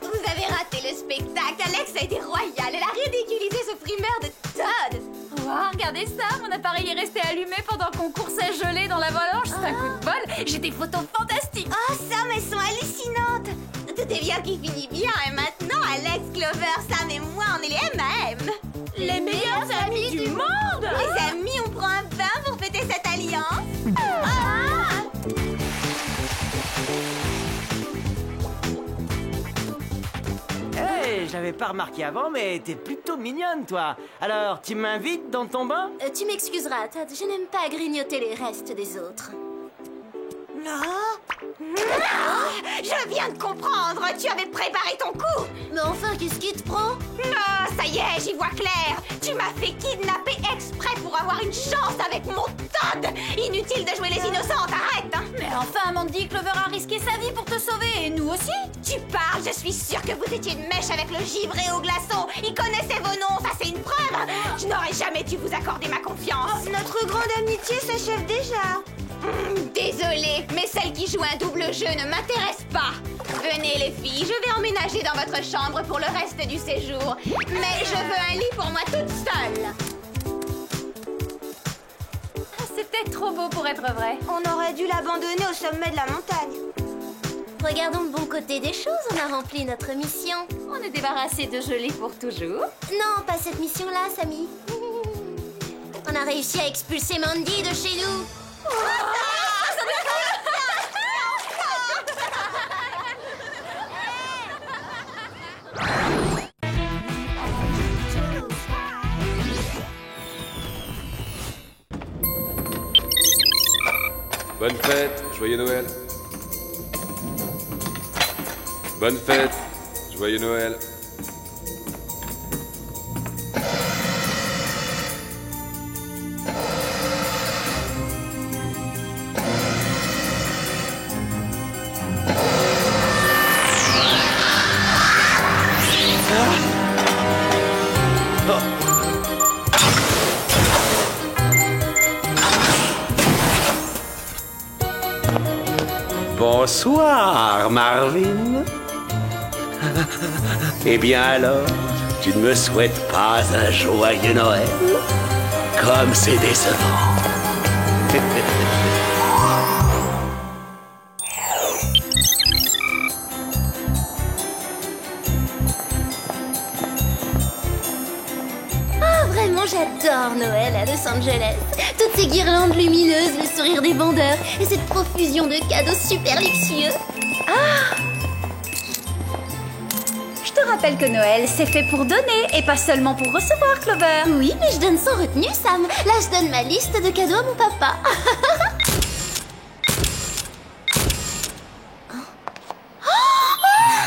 Vous avez raté le spectacle. Alex a été royale. Elle a ridiculisé ce frimeur de Todd. Wow, regardez ça, mon appareil est resté allumé pendant qu'on coursait gelé dans l'avalanche. C'est un coup de bol. J'ai des photos fantastiques. Oh, Sam, elles sont hallucinantes. Tout est bien qui finit bien. Et maintenant, Alex, Clover, Sam et moi, on est les MM. Les meilleurs amis du monde. Les amis, on prend un bain pour fêter cette alliance. Hey, je l'avais pas remarqué avant, mais t'es plutôt mignonne, toi. Alors, tu m'invites dans ton bain? Tu m'excuseras, Todd. Je n'aime pas grignoter les restes des autres. Je viens de comprendre, tu avais préparé ton coup. Mais enfin, qu'est-ce qui te prend? Ça y est, j'y vois clair. Tu m'as fait kidnapper exprès pour avoir une chance avec mon Todd. Inutile de jouer les innocentes, arrête hein. Mais enfin, Mandy, Clover a risqué sa vie pour te sauver, et nous aussi. Tu parles, je suis sûre que vous étiez de mèche avec le givré au glaçon. Il connaissait vos noms, ça c'est une preuve. Je n'aurais jamais dû vous accorder ma confiance. Notre grande amitié s'achève déjà. Désolée, mais celle qui joue un double jeu ne m'intéresse pas. Venez les filles, je vais emménager dans votre chambre pour le reste du séjour. Mais je veux un lit pour moi toute seule. C'était trop beau pour être vrai. On aurait dû l'abandonner au sommet de la montagne. Regardons le bon côté des choses, on a rempli notre mission. On est débarrassé de gelée pour toujours. Non, pas cette mission-là, Sammy. On a réussi à expulser Mandy de chez nous. Bonne fête, joyeux Noël. Bonne fête, joyeux Noël. Bonsoir, Marvin. Eh bien alors, tu ne me souhaites pas un joyeux Noël? Comme c'est décevant. Vraiment, j'adore Noël à Los Angeles. Toutes ces guirlandes lumineuses, le sourire des vendeurs et cette profusion de cadeaux super luxueux. Je te rappelle que Noël, c'est fait pour donner et pas seulement pour recevoir, Clover. Oui, mais je donne sans retenue, Sam. Là, je donne ma liste de cadeaux à mon papa.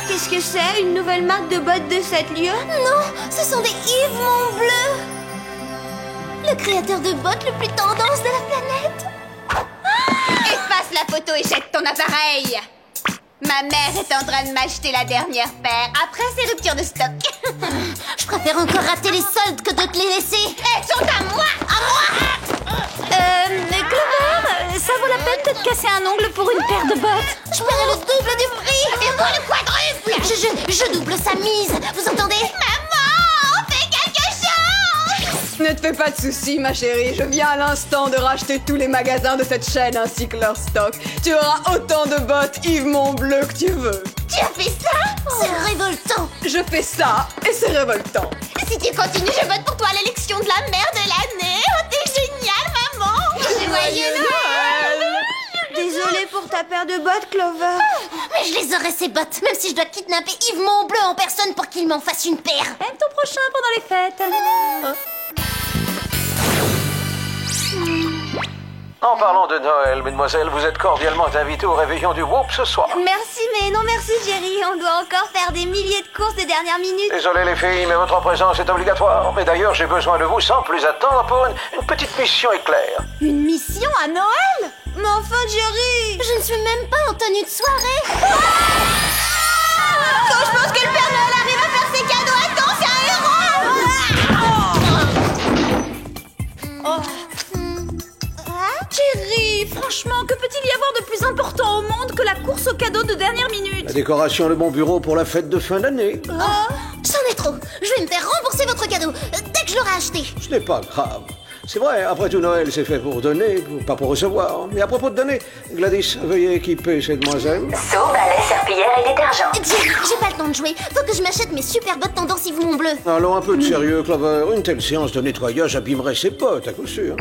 Qu'est-ce que c'est? Une nouvelle marque de bottes de 7 lieues? Non, ce sont des Yves Montbleu. Le créateur de bottes le plus tendance de la planète. Efface la photo et jette ton appareil. Ma mère est en train de m'acheter la dernière paire après ces ruptures de stock. Je préfère encore rater les soldes que de te les laisser. Elles sont à moi! Clover, ça vaut la peine de te casser un ongle pour une paire de bottes. Je paierai le double du prix. Et moi le quadruple. Je double sa mise. Vous entendez? Maman, fais quelque chose! Ne te fais pas de soucis, ma chérie. Je viens à l'instant de racheter tous les magasins de cette chaîne ainsi que leur stock. Tu auras autant de bottes Yves Montbleu que tu veux. Tu as fait ça? C'est révoltant. Je fais ça et c'est révoltant. Si tu continues, je vote pour toi à l'élection de la mère de l'année. Oh, t'es géniale, maman! Joyeux Noël! Désolée pour ta paire de bottes, Clover. Mais je les aurai, ces bottes, même si je dois kidnapper Yves Montbleu en personne pour qu'il m'en fasse une paire. Aime ton prochain pendant les fêtes. En parlant de Noël, mesdemoiselles, vous êtes cordialement invitées au réveillon du Whoop ce soir. Merci, mais non merci, Jerry. On doit encore faire des milliers de courses de dernière minute. Désolé les filles, mais votre présence est obligatoire. Mais d'ailleurs, j'ai besoin de vous sans plus attendre pour une petite mission éclair. Une mission à Noël? Mais enfin, Jerry! Je ne suis même pas en tenue de soirée. Quand je pense que le Père Noël arrive à faire ses cadeaux à temps, c'est un héros! Jerry, franchement, que peut-il y avoir de plus important au monde que la course aux cadeaux de dernière minute? La décoration de mon bureau pour la fête de fin d'année. C'en est trop. Je vais me faire rembourser votre cadeau dès que je l'aurai acheté. Ce n'est pas grave. C'est vrai, après tout, Noël, c'est fait pour donner, pas pour recevoir. Mais à propos de donner, Gladys, veuillez équiper ces demoiselles. Seau, balai, serpillière et détergent. Jerry, j'ai pas le temps de jouer. Faut que je m'achète mes super bottes tendance Yves Montbleu. Allons, un peu de sérieux, Clover. Une telle séance de nettoyage abîmerait ses potes, à coup sûr.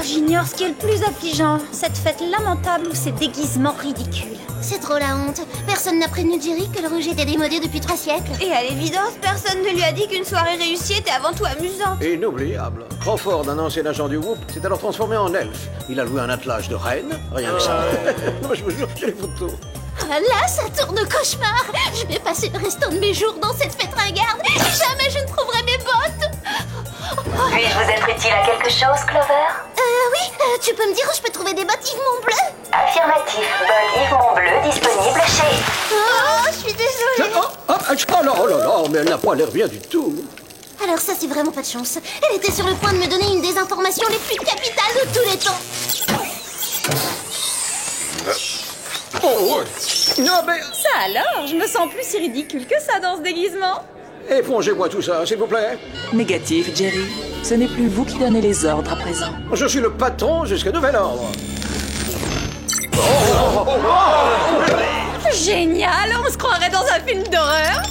J'ignore ce qui est le plus affligeant. Cette fête lamentable ou ces déguisements ridicules. C'est trop la honte. Personne n'a prévenu Jerry que le rouge était démodé depuis 3 siècles. Et à l'évidence, personne ne lui a dit qu'une soirée réussie était avant tout amusante. Inoubliable. Crawford, un ancien agent du Whoop, s'est alors transformé en elfe. Il a loué un attelage de reine, rien que ça. Non, je vous jure, j'ai les photos. Ah là, ça tourne au cauchemar. Je vais passer le restant de mes jours dans cette fête ringarde. Jamais je ne trouverai mes bottes. Puis-je vous être utile à quelque chose, Clover? Oui, tu peux me dire où je peux trouver des bottes Yves Montbleu? Affirmatif. Bottes Yves Montbleu disponible chez... Oh, je suis désolée. Oh là, mais elle n'a pas l'air bien du tout. Alors ça, c'est vraiment pas de chance. Elle était sur le point de me donner une des informations les plus capitales de tous les temps. Oh, non mais... Ça alors, je me sens plus si ridicule que ça dans ce déguisement. Épongez-moi tout ça, s'il vous plaît. Négatif, Jerry. Ce n'est plus vous qui donnez les ordres à présent. Je suis le patron jusqu'à nouvel ordre. Génial, on se croirait dans un film d'horreur.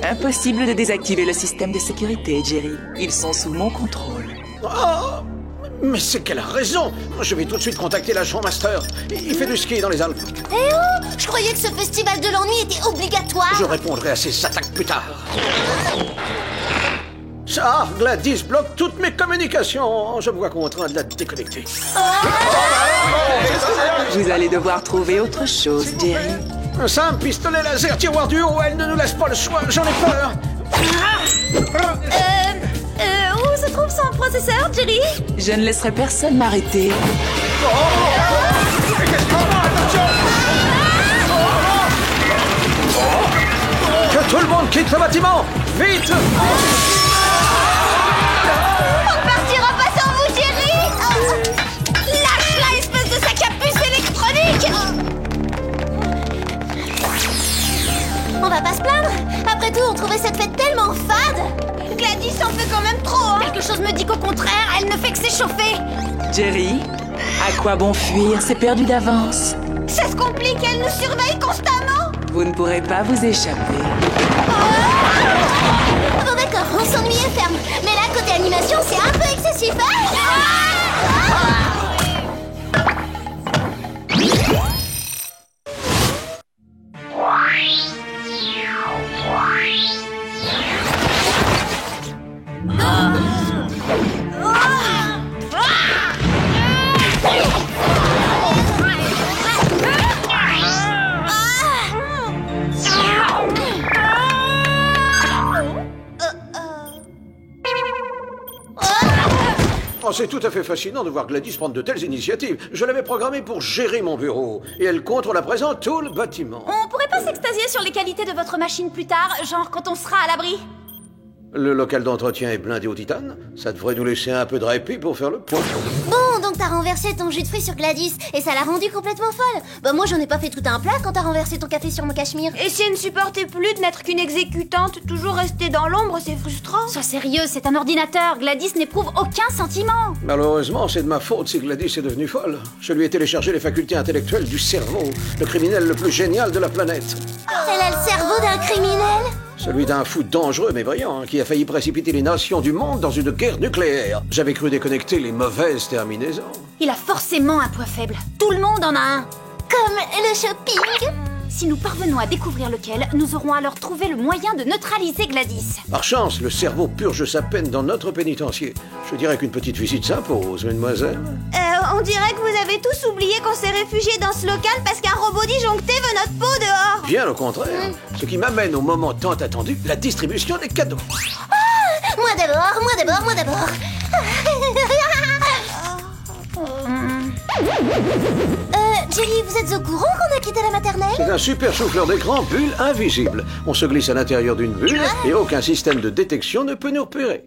Impossible de désactiver le système de sécurité, Jerry. Ils sont sous mon contrôle. Oh, mais c'est qu'elle a raison. Je vais tout de suite contacter l'agent Master. Il fait du ski dans les Alpes. Eh oh, je croyais que ce festival de l'ennui était obligatoire. Je répondrai à ses attaques plus tard. Ça, Gladys bloque toutes mes communications. Je me vois contraint de la déconnecter. Vous allez devoir trouver autre chose, Jerry. Un simple pistolet laser tiroir du haut, elle ne nous laisse pas le choix. J'en ai peur. Où se trouve son processeur, Jerry? Je ne laisserai personne m'arrêter. Que tout le monde quitte le bâtiment. Vite. On partira pas sans vous, Jerry. Lâche-la, espèce de sac à puce électronique. On va pas se plaindre. Après tout, on trouvait cette fête tellement fade. Gladys en fait quand même trop, hein. Quelque chose me dit qu'au contraire, elle ne fait que s'échauffer. Jerry, à quoi bon fuir? C'est perdu d'avance. Ça se complique, elle nous surveille constamment. Vous ne pourrez pas vous échapper. Bon d'accord, on s'ennuie et ferme. Mais là, côté animation, c'est un peu excessif. Oh, c'est tout à fait fascinant de voir Gladys prendre de telles initiatives. Je l'avais programmée pour gérer mon bureau. Et elle contrôle à présent tout le bâtiment. On pourrait pas s'extasier sur les qualités de votre machine plus tard, genre quand on sera à l'abri? Le local d'entretien est blindé au titane. Ça devrait nous laisser un peu de répit pour faire le point. Bon, donc t'as renversé ton jus de fruits sur Gladys et ça l'a rendue complètement folle. Bah moi j'en ai pas fait tout un plat quand t'as renversé ton café sur mon cachemire. Et si elle ne supportait plus de n'être qu'une exécutante, toujours restée dans l'ombre, c'est frustrant. Sois sérieux, c'est un ordinateur. Gladys n'éprouve aucun sentiment. Malheureusement, c'est de ma faute si Gladys est devenue folle. Je lui ai téléchargé les facultés intellectuelles du cerveau, le criminel le plus génial de la planète. Elle a le cerveau d'un criminel? Celui d'un fou dangereux mais brillant, qui a failli précipiter les nations du monde dans une guerre nucléaire. J'avais cru déconnecter les mauvaises terminaisons. Il a forcément un point faible. Tout le monde en a un. Comme le shopping. Si nous parvenons à découvrir lequel, nous aurons alors trouvé le moyen de neutraliser Gladys. Par chance, le cerveau purge sa peine dans notre pénitencier. Je dirais qu'une petite visite s'impose, mademoiselle. On dirait que vous avez tous oublié qu'on s'est réfugiés dans ce local parce qu'un robot disjoncté veut notre peau dehors. Bien au contraire. Ce qui m'amène au moment tant attendu, la distribution des cadeaux. Ah, moi d'abord. Jerry, vous êtes au courant qu'on a quitté la maternelle? C'est un super souffleur d'écran, bulle invisible. On se glisse à l'intérieur d'une bulle et aucun système de détection ne peut nous repérer.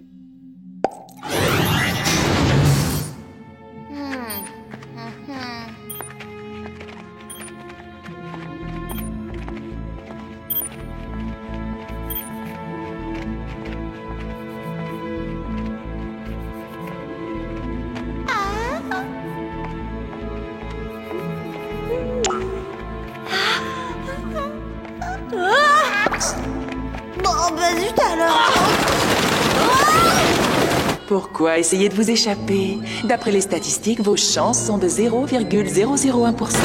Bon, bah zut alors. Pourquoi essayer de vous échapper? D'après les statistiques, vos chances sont de 0,001%.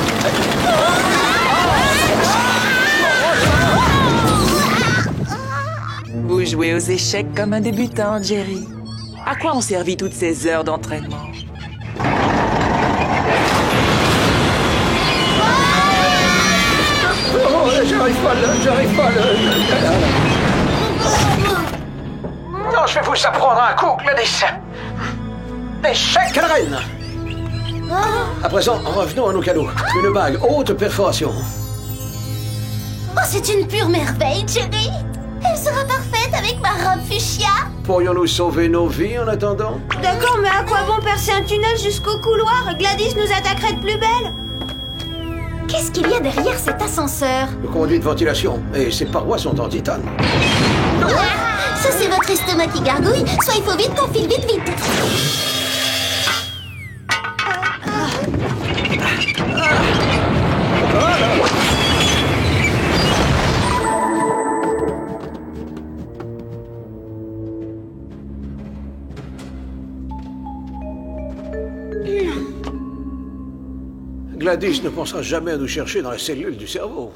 Vous jouez aux échecs comme un débutant, Jerry. À quoi ont servi toutes ces heures d'entraînement? Oh, j'arrive pas là. Non, je vais vous apprendre un coup, Gladys. Échec. Karen! À présent, revenons à nos cadeaux. Une bague haute perforation. Oh, c'est une pure merveille, Jerry. Elle sera parfaite avec ma robe fuchsia. Pourrions-nous sauver nos vies en attendant? D'accord, mais à quoi bon percer un tunnel jusqu'au couloir? Gladys nous attaquerait de plus belle. Qu'est-ce qu'il y a derrière cet ascenseur? Le conduit de ventilation, et ses parois sont en titane. Ça, c'est votre estomac qui gargouille, soit il faut vite qu'on file vite. Gladys ne pensera jamais à nous chercher dans la cellule du cerveau.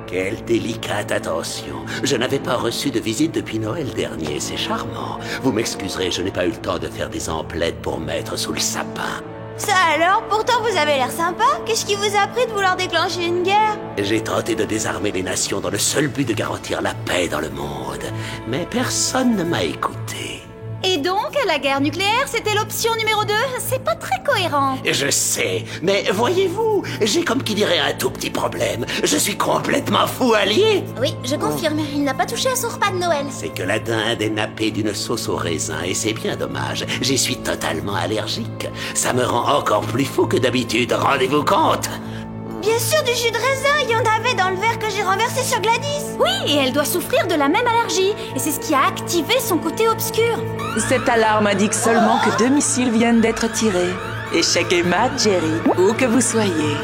Quelle délicate attention. Je n'avais pas reçu de visite depuis Noël dernier, c'est charmant. Vous m'excuserez, je n'ai pas eu le temps de faire des emplettes pour mettre sous le sapin. Ça alors? Pourtant vous avez l'air sympa. Qu'est-ce qui vous a pris de vouloir déclencher une guerre? J'ai tenté de désarmer les nations dans le seul but de garantir la paix dans le monde. Mais personne ne m'a écouté. Et donc, la guerre nucléaire, c'était l'option numéro 2? C'est pas très cohérent. Je sais, mais voyez-vous, j'ai comme qui dirait un tout petit problème. Je suis complètement fou allié. Oui, je confirme, il n'a pas touché à son repas de Noël. C'est que la dinde est nappée d'une sauce au raisin et c'est bien dommage. J'y suis totalement allergique. Ça me rend encore plus fou que d'habitude, rendez-vous compte? Bien sûr, du jus de raisin, il y en avait dans le verre que j'ai renversé sur Gladys. Oui, et elle doit souffrir de la même allergie. Et c'est ce qui a activé son côté obscur. Cette alarme indique seulement que 2 missiles viennent d'être tirés. Échec et mat, Jerry, où que vous soyez.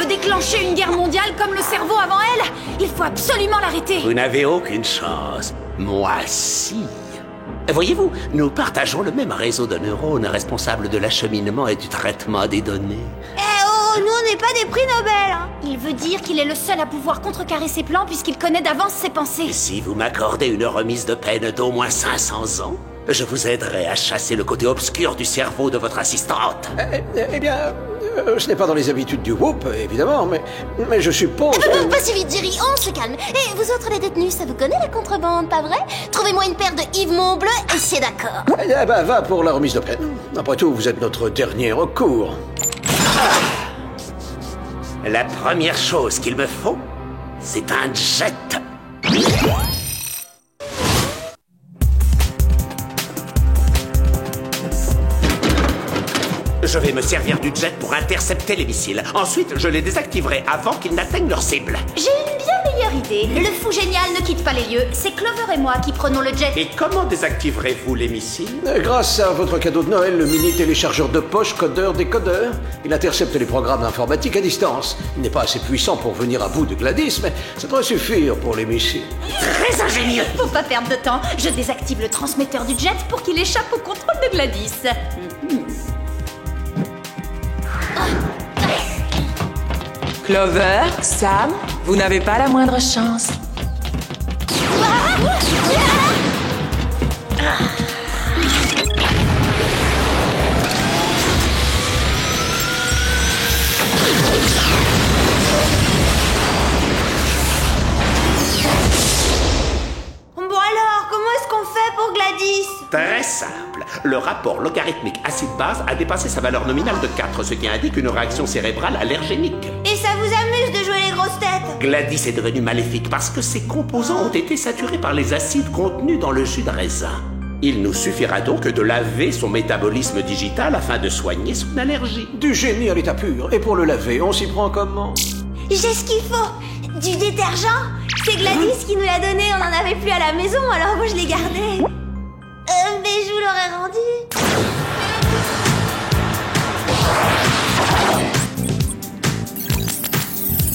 Déclencher une guerre mondiale comme le cerveau avant elle. Il faut absolument l'arrêter. Vous n'avez aucune chance. Moi, si. Voyez-vous, nous partageons le même réseau de neurones responsables de l'acheminement et du traitement des données. Eh oh, nous on n'est pas des prix Nobel, hein. Il veut dire qu'il est le seul à pouvoir contrecarrer ses plans puisqu'il connaît d'avance ses pensées. Si vous m'accordez une remise de peine d'au moins 500 ans, je vous aiderai à chasser le côté obscur du cerveau de votre assistante. Eh bien, ce n'est pas dans les habitudes du Whoop, évidemment, mais je suppose que... Pas si vite, Jerry, on se calme. Et vous autres les détenus, ça vous connaît la contrebande, pas vrai? Trouvez-moi une paire de Yves Montbleu et c'est d'accord. Eh ben, va pour la remise de peine. Après tout, vous êtes notre dernier recours. La première chose qu'il me faut, c'est un jet. Je vais me servir du jet pour intercepter les missiles. Ensuite, je les désactiverai avant qu'ils n'atteignent leur cible. J'ai une bien meilleure idée. Le fou génial ne quitte pas les lieux. C'est Clover et moi qui prenons le jet. Et comment désactiverez-vous les missiles? Grâce à votre cadeau de Noël, le mini téléchargeur de poche codeur-décodeur. Il intercepte les programmes informatiques à distance. Il n'est pas assez puissant pour venir à bout de Gladys, mais ça devrait suffire pour les missiles. Très ingénieux. Faut pas perdre de temps. Je désactive le transmetteur du jet pour qu'il échappe au contrôle de Gladys. Clover, Sam, vous n'avez pas la moindre chance. Bon alors, comment est-ce qu'on fait pour Gladys? Très simple. Le rapport logarithmique acide-base a dépassé sa valeur nominale de 4, ce qui indique une réaction cérébrale allergénique. Et ça vous amuse de jouer les grosses têtes? Gladys est devenue maléfique parce que ses composants ont été saturés par les acides contenus dans le jus de raisin. Il nous suffira donc de laver son métabolisme digital afin de soigner son allergie. Du génie à l'état pur. Et pour le laver, on s'y prend comment? J'ai ce qu'il faut. Du détergent. C'est Gladys qui nous l'a donné, on n'en avait plus à la maison, alors moi je l'ai gardé. Mais je vous l'aurais rendu.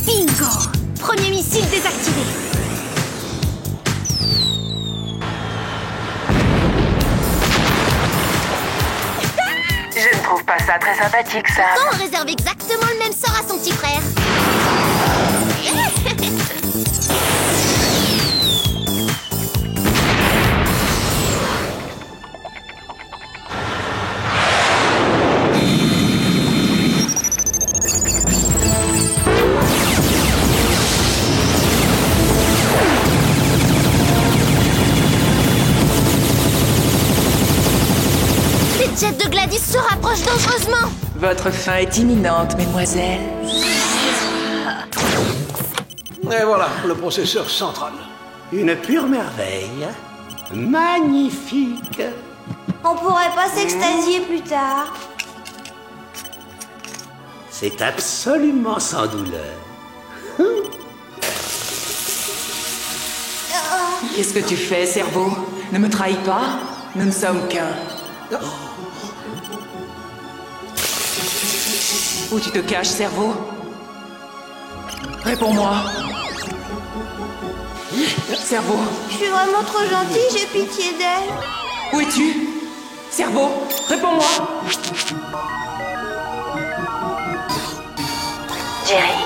Bingo! Premier missile trouve pas ça très sympathique, Sam. On réserve exactement le même sort à son petit frère. Les jets de Gladys se rapprochent dangereusement. Votre fin est imminente, mesdemoiselles. Et voilà, le processeur central. Une pure merveille. Magnifique. On pourrait pas s'extasier plus tard. C'est absolument sans douleur. Qu'est-ce que tu fais, cerveau? Ne me trahis pas. Nous ne sommes qu'un. Où tu te caches, cerveau? Réponds-moi. Cerveau. Je suis vraiment trop gentille, j'ai pitié d'elle. Où es-tu? Cerveau, réponds-moi. Jerry?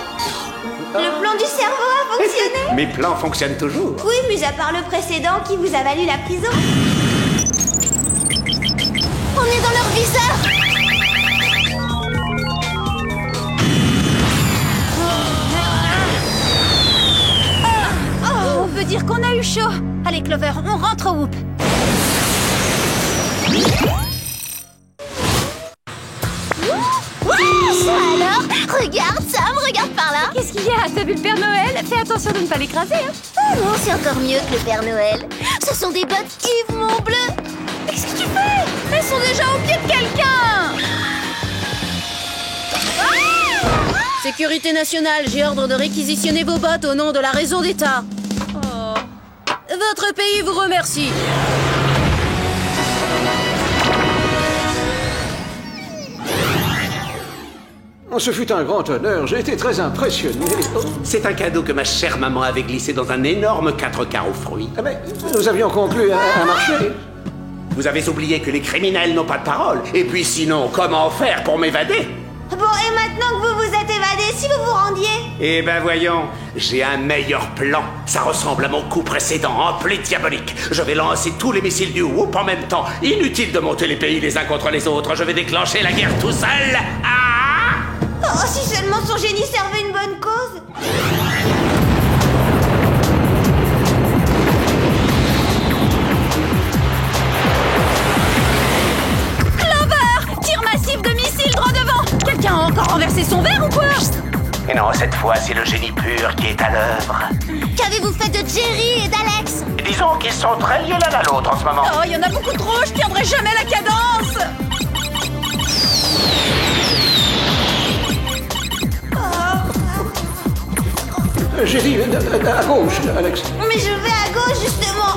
Le plan du cerveau a fonctionné? Mes plans fonctionnent toujours. Oui, mis à part le précédent qui vous a valu la prison. On est dans leur viseur. On peut dire qu'on a eu chaud. Allez, Clover, on rentre au Whoop. Alors, regarde, Sam, regarde par là. Qu'est-ce qu'il y a? T'as vu le Père Noël? Fais attention de ne pas l'écraser, hein. Oh non, c'est encore mieux que le Père Noël. Ce sont des bottes Yves Montbleu. Qu'est-ce que tu fais? Elles sont déjà au pied de quelqu'un. Sécurité nationale, j'ai ordre de réquisitionner vos bottes au nom de la raison d'État. Oh. Votre pays vous remercie. Ce fut un grand honneur, j'ai été très impressionné. C'est un cadeau que ma chère maman avait glissé dans un énorme 4 quarts aux fruits. Ah mais nous avions conclu un marché. Vous avez oublié que les criminels n'ont pas de parole. Et puis sinon, comment faire pour m'évader? Bon, et maintenant que vous vous êtes évadé, si vous vous rendiez? Eh ben voyons, j'ai un meilleur plan. Ça ressemble à mon coup précédent, en plus diabolique. Je vais lancer tous les missiles du Whoop en même temps. Inutile de monter les pays les uns contre les autres. Je vais déclencher la guerre tout seul. Oh, si seulement son génie servait une bonne cause. Clover! Tir massif de missiles droit devant! Quelqu'un a encore renversé son verre ou quoi? Et non, cette fois, c'est le génie pur qui est à l'œuvre. Qu'avez-vous fait de Jerry et d'Alex? Disons qu'ils sont très liés l'un à l'autre en ce moment. Oh, il y en a beaucoup trop, je tiendrai jamais la cadence! J'ai dit à gauche, Alex. Mais je vais à gauche, justement.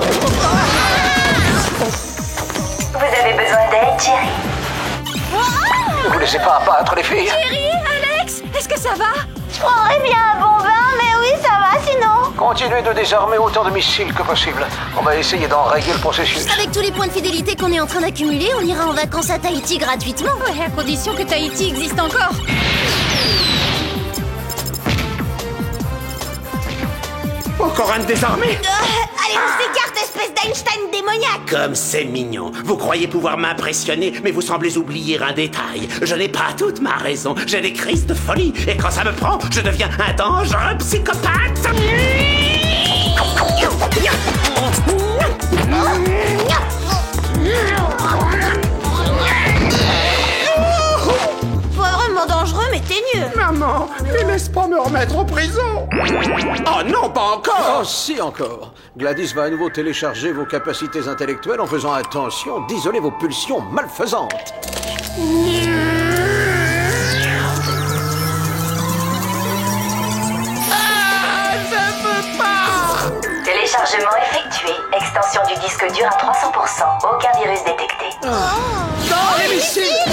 Vous avez besoin d'aide, Jerry? Ne vous laissez pas abattre, les filles. Jerry, Alex, est-ce que ça va? Je prendrais bien un bon bain, mais oui, ça va sinon. Continuez de désarmer autant de missiles que possible. On va essayer d'enrayer le processus. Avec tous les points de fidélité qu'on est en train d'accumuler, on ira en vacances à Tahiti gratuitement. Ouais, à condition que Tahiti existe encore. Encore un désarmé? Allez, on s'écarte, espèce d'Einstein démoniaque. Comme c'est mignon. Vous croyez pouvoir m'impressionner, mais vous semblez oublier un détail. Je n'ai pas toute ma raison. J'ai des crises de folie. Et quand ça me prend, je deviens un dangereux psychopathe. Pas vraiment dangereux, mais teigneux. Maman, ne laisse pas me remettre en prison. Oh non, pas encore. Oh, si encore. Gladys va à nouveau télécharger vos capacités intellectuelles en faisant attention d'isoler vos pulsions malfaisantes. Téléchargement effectué. Extension du disque dur à 300%. Aucun virus détecté. Dans les missiles!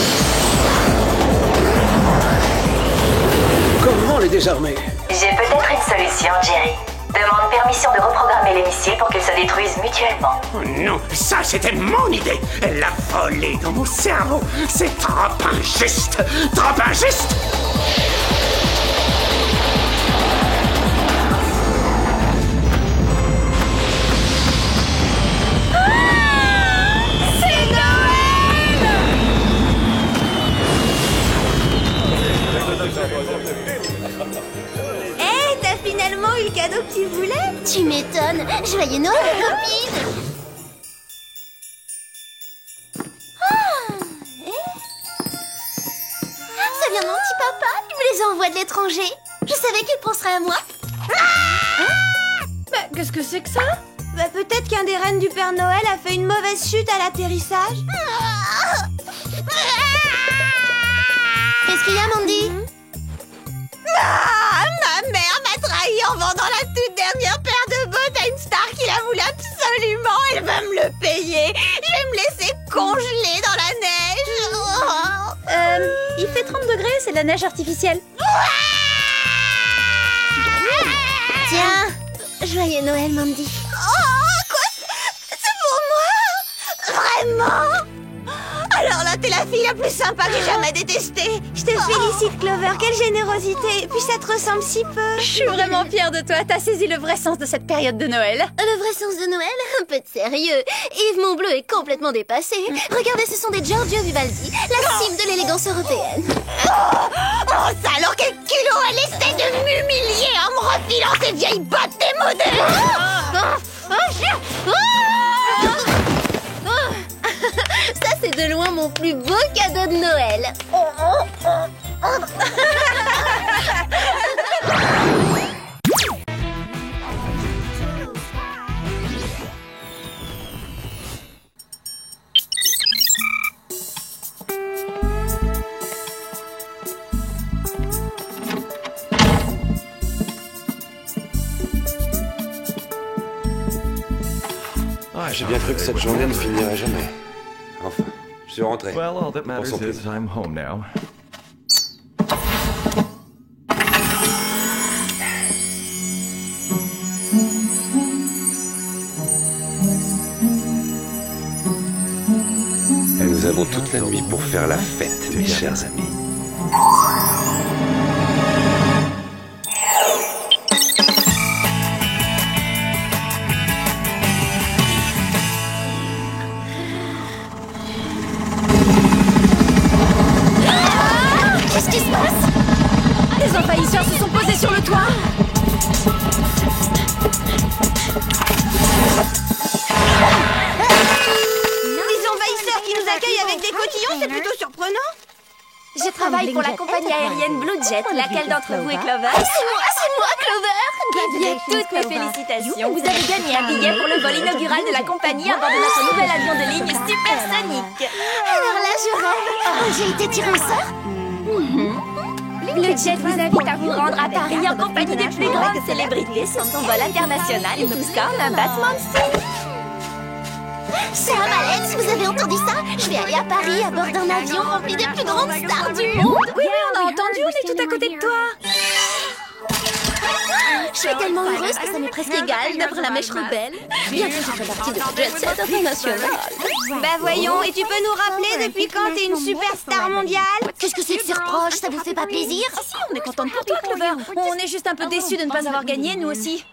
Comment les désarmer? J'ai peut-être une solution, Jerry. Demande permission de reprogrammer les missiles pour qu'ils se détruisent mutuellement. Oh non, ça c'était mon idée. Elle l'a volé dans mon cerveau. C'est trop injuste. Trop injuste. Hé, t'as finalement eu le cadeau que tu voulais? Tu m'étonnes. Joyeux Noël, copine. Ça vient de mon petit papa. Il me les envoie de l'étranger. Je savais qu'il penserait à moi. Bah, qu'est-ce que c'est que ça? Bah, peut-être qu'un des rennes du Père Noël a fait une mauvaise chute à l'atterrissage. Qu'est-ce qu'il y a, Mandy? Ma mère m'a trahi en vendant la toute dernière paire de bottes à une star qui la voulait absolument. Elle va me le payer. Je vais me laisser congeler dans la neige. Il fait 30 degrés, c'est de la neige artificielle. Tiens, joyeux Noël, Mandy. Oh, quoi? C'est pour moi? Vraiment? Alors là, t'es la fille la plus sympa que j'ai jamais détestée. Je te félicite, Clover. Quelle générosité. Et puis ça te ressemble si peu. Je suis vraiment fière de toi. T'as saisi le vrai sens de cette période de Noël. Le vrai sens de Noël? Un peu de sérieux. Yves Montbleu est complètement dépassé. Regardez, ce sont des Giorgio Vivaldi, la cime de l'élégance européenne. Oh, ça alors, quel culot. Elle essaie de m'humilier en me refilant ces vieilles bottes démodées. Ça, c'est de loin mon plus beau cadeau de Noël. J'ai bien cru que cette journée ne finirait jamais. Enfin, je suis rentré. Well, all that matters is I'm home now. Et nous avons toute la nuit pour faire la fête, mes chers amis. Qu'est-ce qui se passe? Les envahisseurs se sont posés sur le toit. Les envahisseurs qui nous accueillent avec des cotillons, c'est plutôt surprenant. Je travaille pour la compagnie aérienne Blue Jet. Laquelle d'entre vous est Clover? C'est moi, Clover. Eh bien, toutes mes félicitations. Vous avez gagné un billet pour le vol inaugural de la compagnie à bord de notre nouvel avion de ligne supersonique. Alors là, je rêve. J'ai été tirée au sort. Blue Jet vous invite à vous rendre à Paris en compagnie des plus grandes célébrités sur son vol international et tout ça en un battement de cils. Sam, Alex, vous avez entendu ça? Je vais aller à Paris à bord d'un avion rempli des plus grandes stars du monde. Oui, on a entendu, on est tout à côté de toi. Je suis tellement heureuse que ça m'est presque égal d'avoir la mèche rebelle. Bientôt, je ferai partie de la Jet Set internationale. Bah voyons, et tu peux nous rappeler depuis quand t'es une superstar mondiale? Qu'est-ce que c'est que ces reproches? Ça vous fait pas plaisir? Si, on est contente pour toi, Clover. On est juste un peu déçus de ne pas avoir gagné, nous aussi.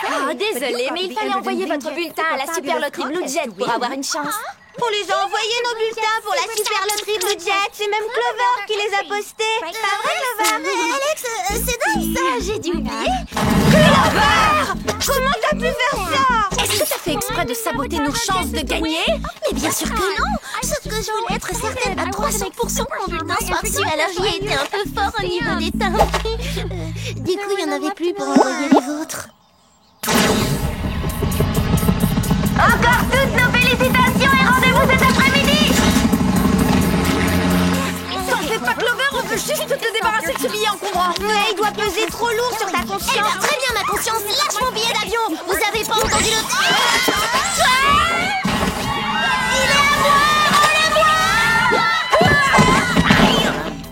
Oh, désolé, mais il fallait envoyer votre bulletin à la super loterie Blue Jet pour avoir une chance. On les a envoyés nos bulletins pour la super loterie Blue Jet. C'est même Clover qui les a postés. Pas vrai, Clover? Mais Alex, c'est dingue ça, j'ai dû oublier. Clover! Comment t'as pu faire ça? Est-ce que t'as fait exprès de saboter nos chances de gagner? Mais bien sûr que non. Sauf que je voulais être certaine à 300% que mon bulletin soit reçu, alors j'y ai été un peu fort au niveau des timbres. Du coup, il n'y en avait plus pour envoyer les vôtres. Encore toutes nos félicitations et rendez-vous cet après-midi. T'en fais pas, Clover, on veut juste te débarrasser de ce billet encombrant. Mais il doit peser trop lourd sur ta conscience. Eh ben, très bien, ma conscience, lâche mon billet d'avion. Vous avez pas entendu le... Il est à moi!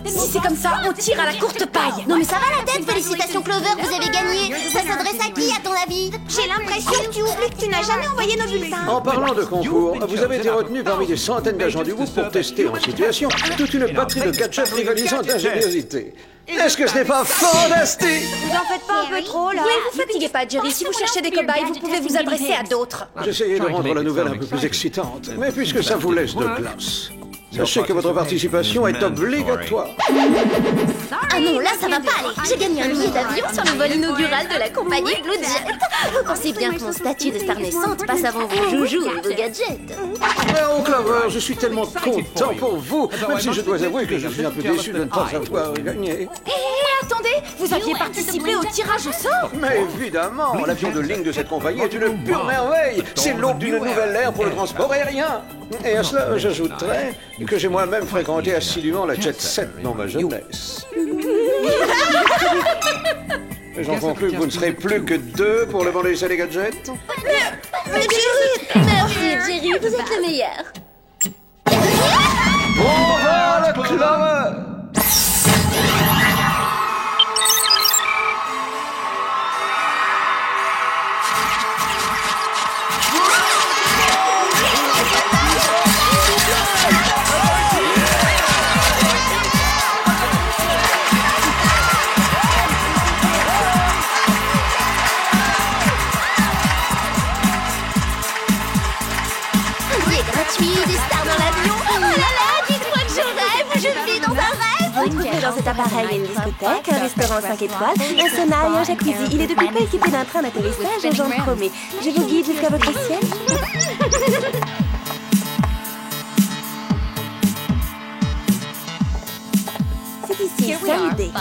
Si c'est comme ça, on tir à la courte paille. Non mais ça va la tête, félicitations Clover, vous avez gagné. Ça s'adresse à qui à ton avis? J'ai l'impression que tu oublies que tu n'as jamais envoyé nos bulletins. En parlant de concours, vous avez été retenu parmi des centaines d'agents du groupe pour tester en situation toute une batterie de gadgets rivalisant d'ingéniosité. Est-ce que ce n'est pas fantastique? Vous en faites pas un peu trop, là? Ne vous fatiguez pas, Jerry. Si vous cherchez des cobayes, vous pouvez vous adresser à d'autres. J'essayais de rendre la nouvelle un peu plus excitante, mais puisque ça vous laisse de glace, sachez que votre participation est obligatoire. Ah non, là ça va pas aller. J'ai gagné un billet d'avion sur le vol inaugural de la compagnie Blue Jet. Vous pensez bien que mon statut de star naissante passe avant vos joujoux et vos gadgets. Oh Clover, je suis tellement content pour vous, même si je dois avouer que je suis un peu déçu de ne pas avoir gagné. Attendez, vous aviez participé au tirage au sort? Mais évidemment, l'avion de ligne de cette compagnie est une pure merveille. C'est l'aube d'une nouvelle ère pour le transport aérien. Et à cela, j'ajouterais que j'ai moi-même fréquenté assidûment la Jet Set dans ma jeunesse. J'en conclus que vous ne serez plus que deux pour le vendre des gadgets. Mais Jerry! Merci Jerry, vous êtes le meilleur. Bravo le Clover! Des stars dans l'avion. Oh là là, dites-moi que je rêve, je vis dans un rêve. Vous trouvez dans cet appareil une discothèque, un restaurant 5 étoiles, un sauna et un jacuzzi. Il est depuis peu équipé d'un train d'atterrissage en jambes chromées. Je vous guide jusqu'à votre siège. C'est ici, Sunday.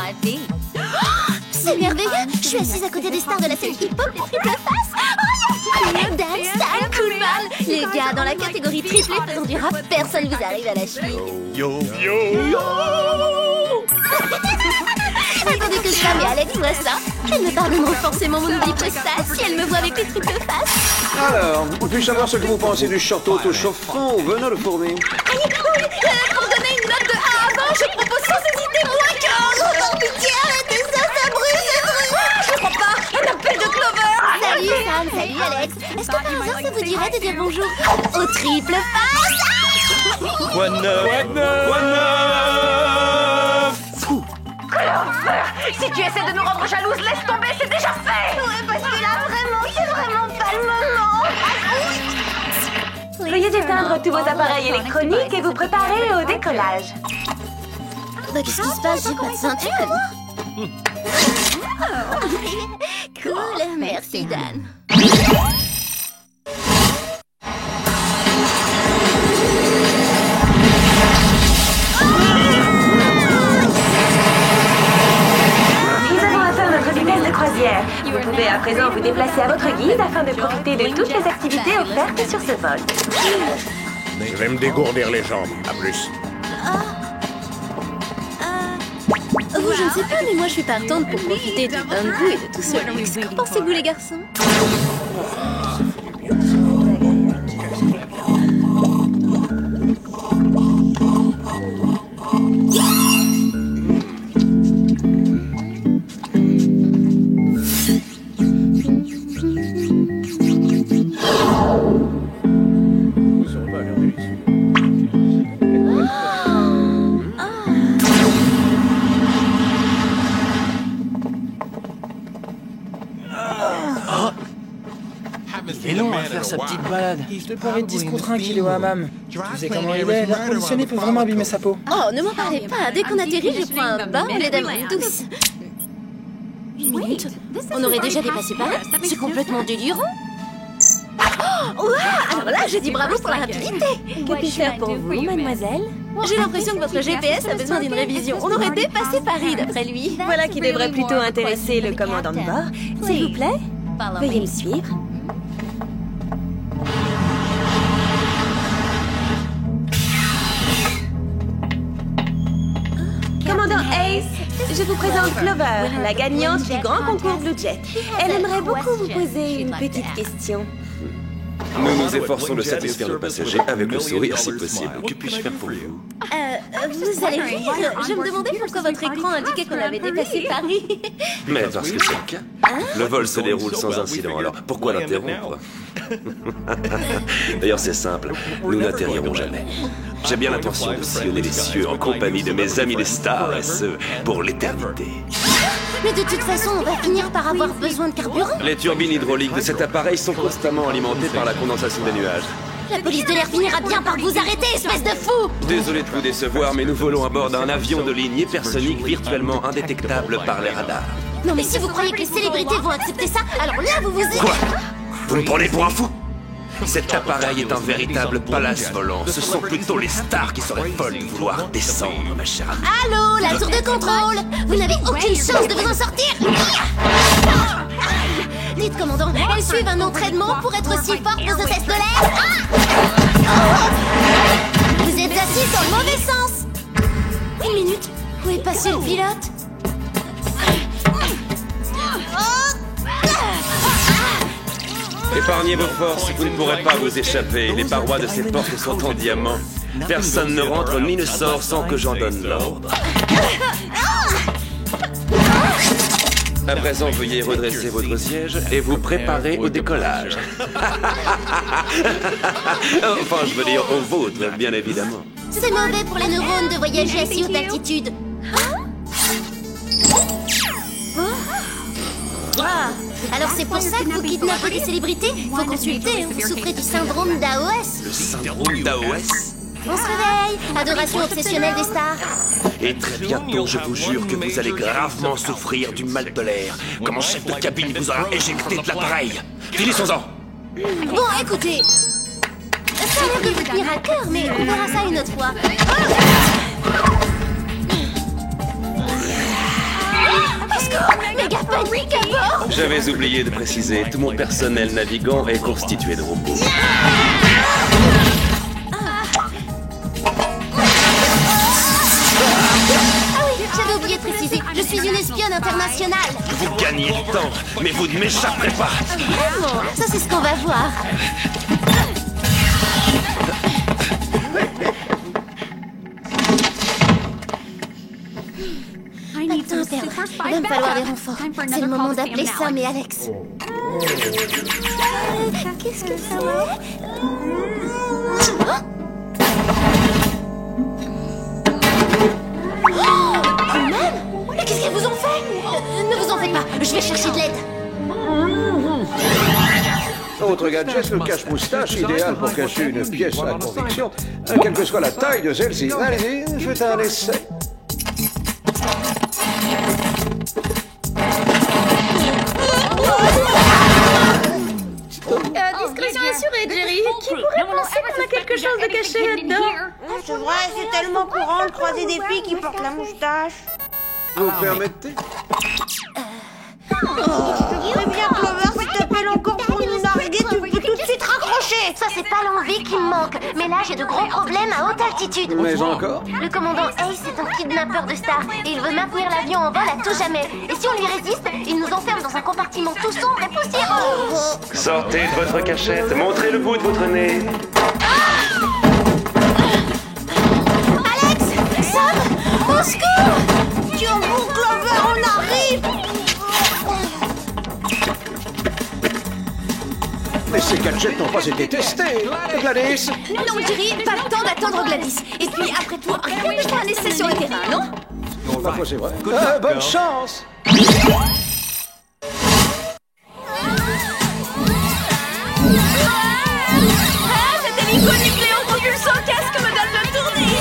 C'est merveilleux. Je suis assise à côté des stars de la scène hip-hop, les triple face. Oh, yeah. Dance, Stan, Coolman. Les gars, dans la catégorie triplé faisant du rap, personne vous arrive à la cheville. Yo, yo, yo. Attendez que Sam et Alex voient ça. Elles me pardonneront forcément mon oubli prestat si elles me voient avec les triple faces. Alors, puis-je savoir ce que vous pensez du short auto-chauffant ou venant de fourmi? Pour donner une note de 1 à 20, je propose sans hésiter moins 15. Oh, pitié, arrêtez ça brûle, ça brûle. Je crois pas. Un appel de Clover. Salut Sam, salut Alex. Est-ce que par hasard ça vous dirait de dire bonjour au triple face? Quoi de neuf? Quoi de neuf? Clover, si tu essaies de nous rendre jalouses, laisse tomber, c'est déjà fait. Ouais, parce que là, vraiment, c'est vraiment pas le moment. Veuillez éteindre tous vos appareils électroniques et vous préparer au décollage. Bah, qu'est-ce qui se passe? J'ai pas de ceinture. Cool, merci Dan. Nous avons atteint notre vitesse de croisière. Vous pouvez à présent vous déplacer à votre guide afin de profiter de toutes les activités offertes sur ce vol. Je vais me dégourdir les jambes. À plus. Vous, je ne sais pas, mais moi je suis partante pour profiter du bain de boue et de tout ce luxe. Qu'en pensez-vous les garçons? Il est long à faire sa petite balade. Il paraît 10 contre 1 kilo au hammam. Tu sais comment il est, l'air conditionné peut vraiment abîmer sa peau. Oh, ne m'en parlez pas. Dès qu'on atterrit, je prends un bain au lait d'amande douce. Une minute. On aurait déjà dépassé par là. C'est complètement délirant. Oh, ouah, alors là, je dis bravo pour la rapidité. Que puis-je faire pour vous, mademoiselle? J'ai l'impression que votre GPS a besoin d'une révision. On aurait dépassé Paris, d'après lui. Voilà qui devrait plutôt intéresser le commandant de bord. S'il vous plaît, veuillez me suivre. Commandant Ace, je vous présente Clover, la gagnante du grand concours Blue Jet. Elle aimerait beaucoup vous poser une petite question. Nous nous efforçons de satisfaire le passager avec le sourire si possible. Que puis-je faire pour vous? Vous allez rire. Je me demandais pourquoi votre écran indiquait qu'on avait dépassé Paris. Mais parce que c'est le cas. Le vol se déroule sans incident, alors pourquoi l'interrompre? D'ailleurs, c'est simple, nous n'atterrirons jamais. J'ai bien l'intention de sillonner les cieux en compagnie de mes amis les stars, et ce, pour l'éternité. Mais de toute façon, on va finir par avoir besoin de carburant. Les turbines hydrauliques de cet appareil sont constamment alimentées par la condensation des nuages. La police de l'air finira bien par vous arrêter, espèce de fou! Désolé de vous décevoir, mais nous volons à bord d'un avion de ligne hypersonique virtuellement indétectable par les radars. Non mais si vous croyez que les célébrités vont accepter ça, alors là vous vous... Quoi? Vous me prenez pour un fou? Cet appareil est un véritable palace volant. Ce sont plutôt les stars qui seraient folles de vouloir descendre, ma chère amie. Allô, la tour de contrôle! Vous n'avez aucune chance de vous en sortir! Dites, commandant, elles suivent un entraînement pour être aussi fortes aux hôtesses de l'air? Vous êtes assis dans le mauvais sens! Une minute, où est passé le pilote? Épargnez vos forces, vous ne pourrez pas vous échapper. Les parois de ces portes sont en diamant. Personne ne rentre ni ne sort sans que j'en donne l'ordre. À présent, veuillez redresser votre siège et vous préparer au décollage. Enfin, je veux dire au vôtre, bien évidemment. C'est mauvais pour les neurones de voyager à si haute altitude. Alors c'est pour ça que vous kidnappez des célébrités? Faut consulter, vous souffrez du syndrome d'AOS. Le syndrome d'AOS? On se réveille, adoration obsessionnelle des stars. Et très bientôt, je vous jure que vous allez gravement souffrir du mal de l'air. Comme un chef de cabine vous aura éjecté de l'appareil. Finissons-en. Bon, écoutez, ça a l'air de vous tenir à cœur, mais on verra ça une autre fois. Méga panique à bord! J'avais oublié de préciser, tout mon personnel navigant est constitué de robots. Ah oui, j'avais oublié de préciser, je suis une espionne internationale. Vous gagnez du temps, mais vous ne m'échapperez pas. Vraiment, ça c'est ce qu'on va voir. Pas de temps à perdre. Il va me falloir des renforts. C'est le moment d'appeler Sam et Alex. Qu'est-ce que c'est? Mais qu'est-ce qu'ils vous ont fait? Ne vous en faites pas, je vais chercher de l'aide. Autre gadget, le cache-moustache, idéal pour cacher une pièce à conviction, quelle que soit la taille de celle-ci. Allez-y, faites un essai. Discrétion assurée, Jerry. Qui pourrait penser qu'on a quelque chose de caché là-dedans? C'est vrai, c'est tellement courant de croiser des filles qui portent la moustache. Vous permettez? Très bien, Clover, si t'appelles encore pour nous narguer, tu peux tout de suite raccrocher. Ça, c'est pas l'envie qui me manque. Mais là, j'ai de gros problèmes à haute altitude. Mais encore? Le commandant Ace est un kidnappeur de stars et il veut maintenir l'avion en vol à tout jamais. Et si on lui résiste, il nous enferme dans un compartiment tout sombre et poussiéreux. Sortez de votre cachette, montrez le bout de votre nez. Alex! Sam! Au secours! Tiens bon, Clover, on arrive! Mais ces gadgets n'ont pas été testés. Gladys? Non, Jerry, pas le temps d'attendre Gladys. Et puis, après tout, rien de faire un essai sur le terrain, non? Parfois c'est vrai. Bonne chance! Cet hélico nucléo propulsant casque me donne le tournis.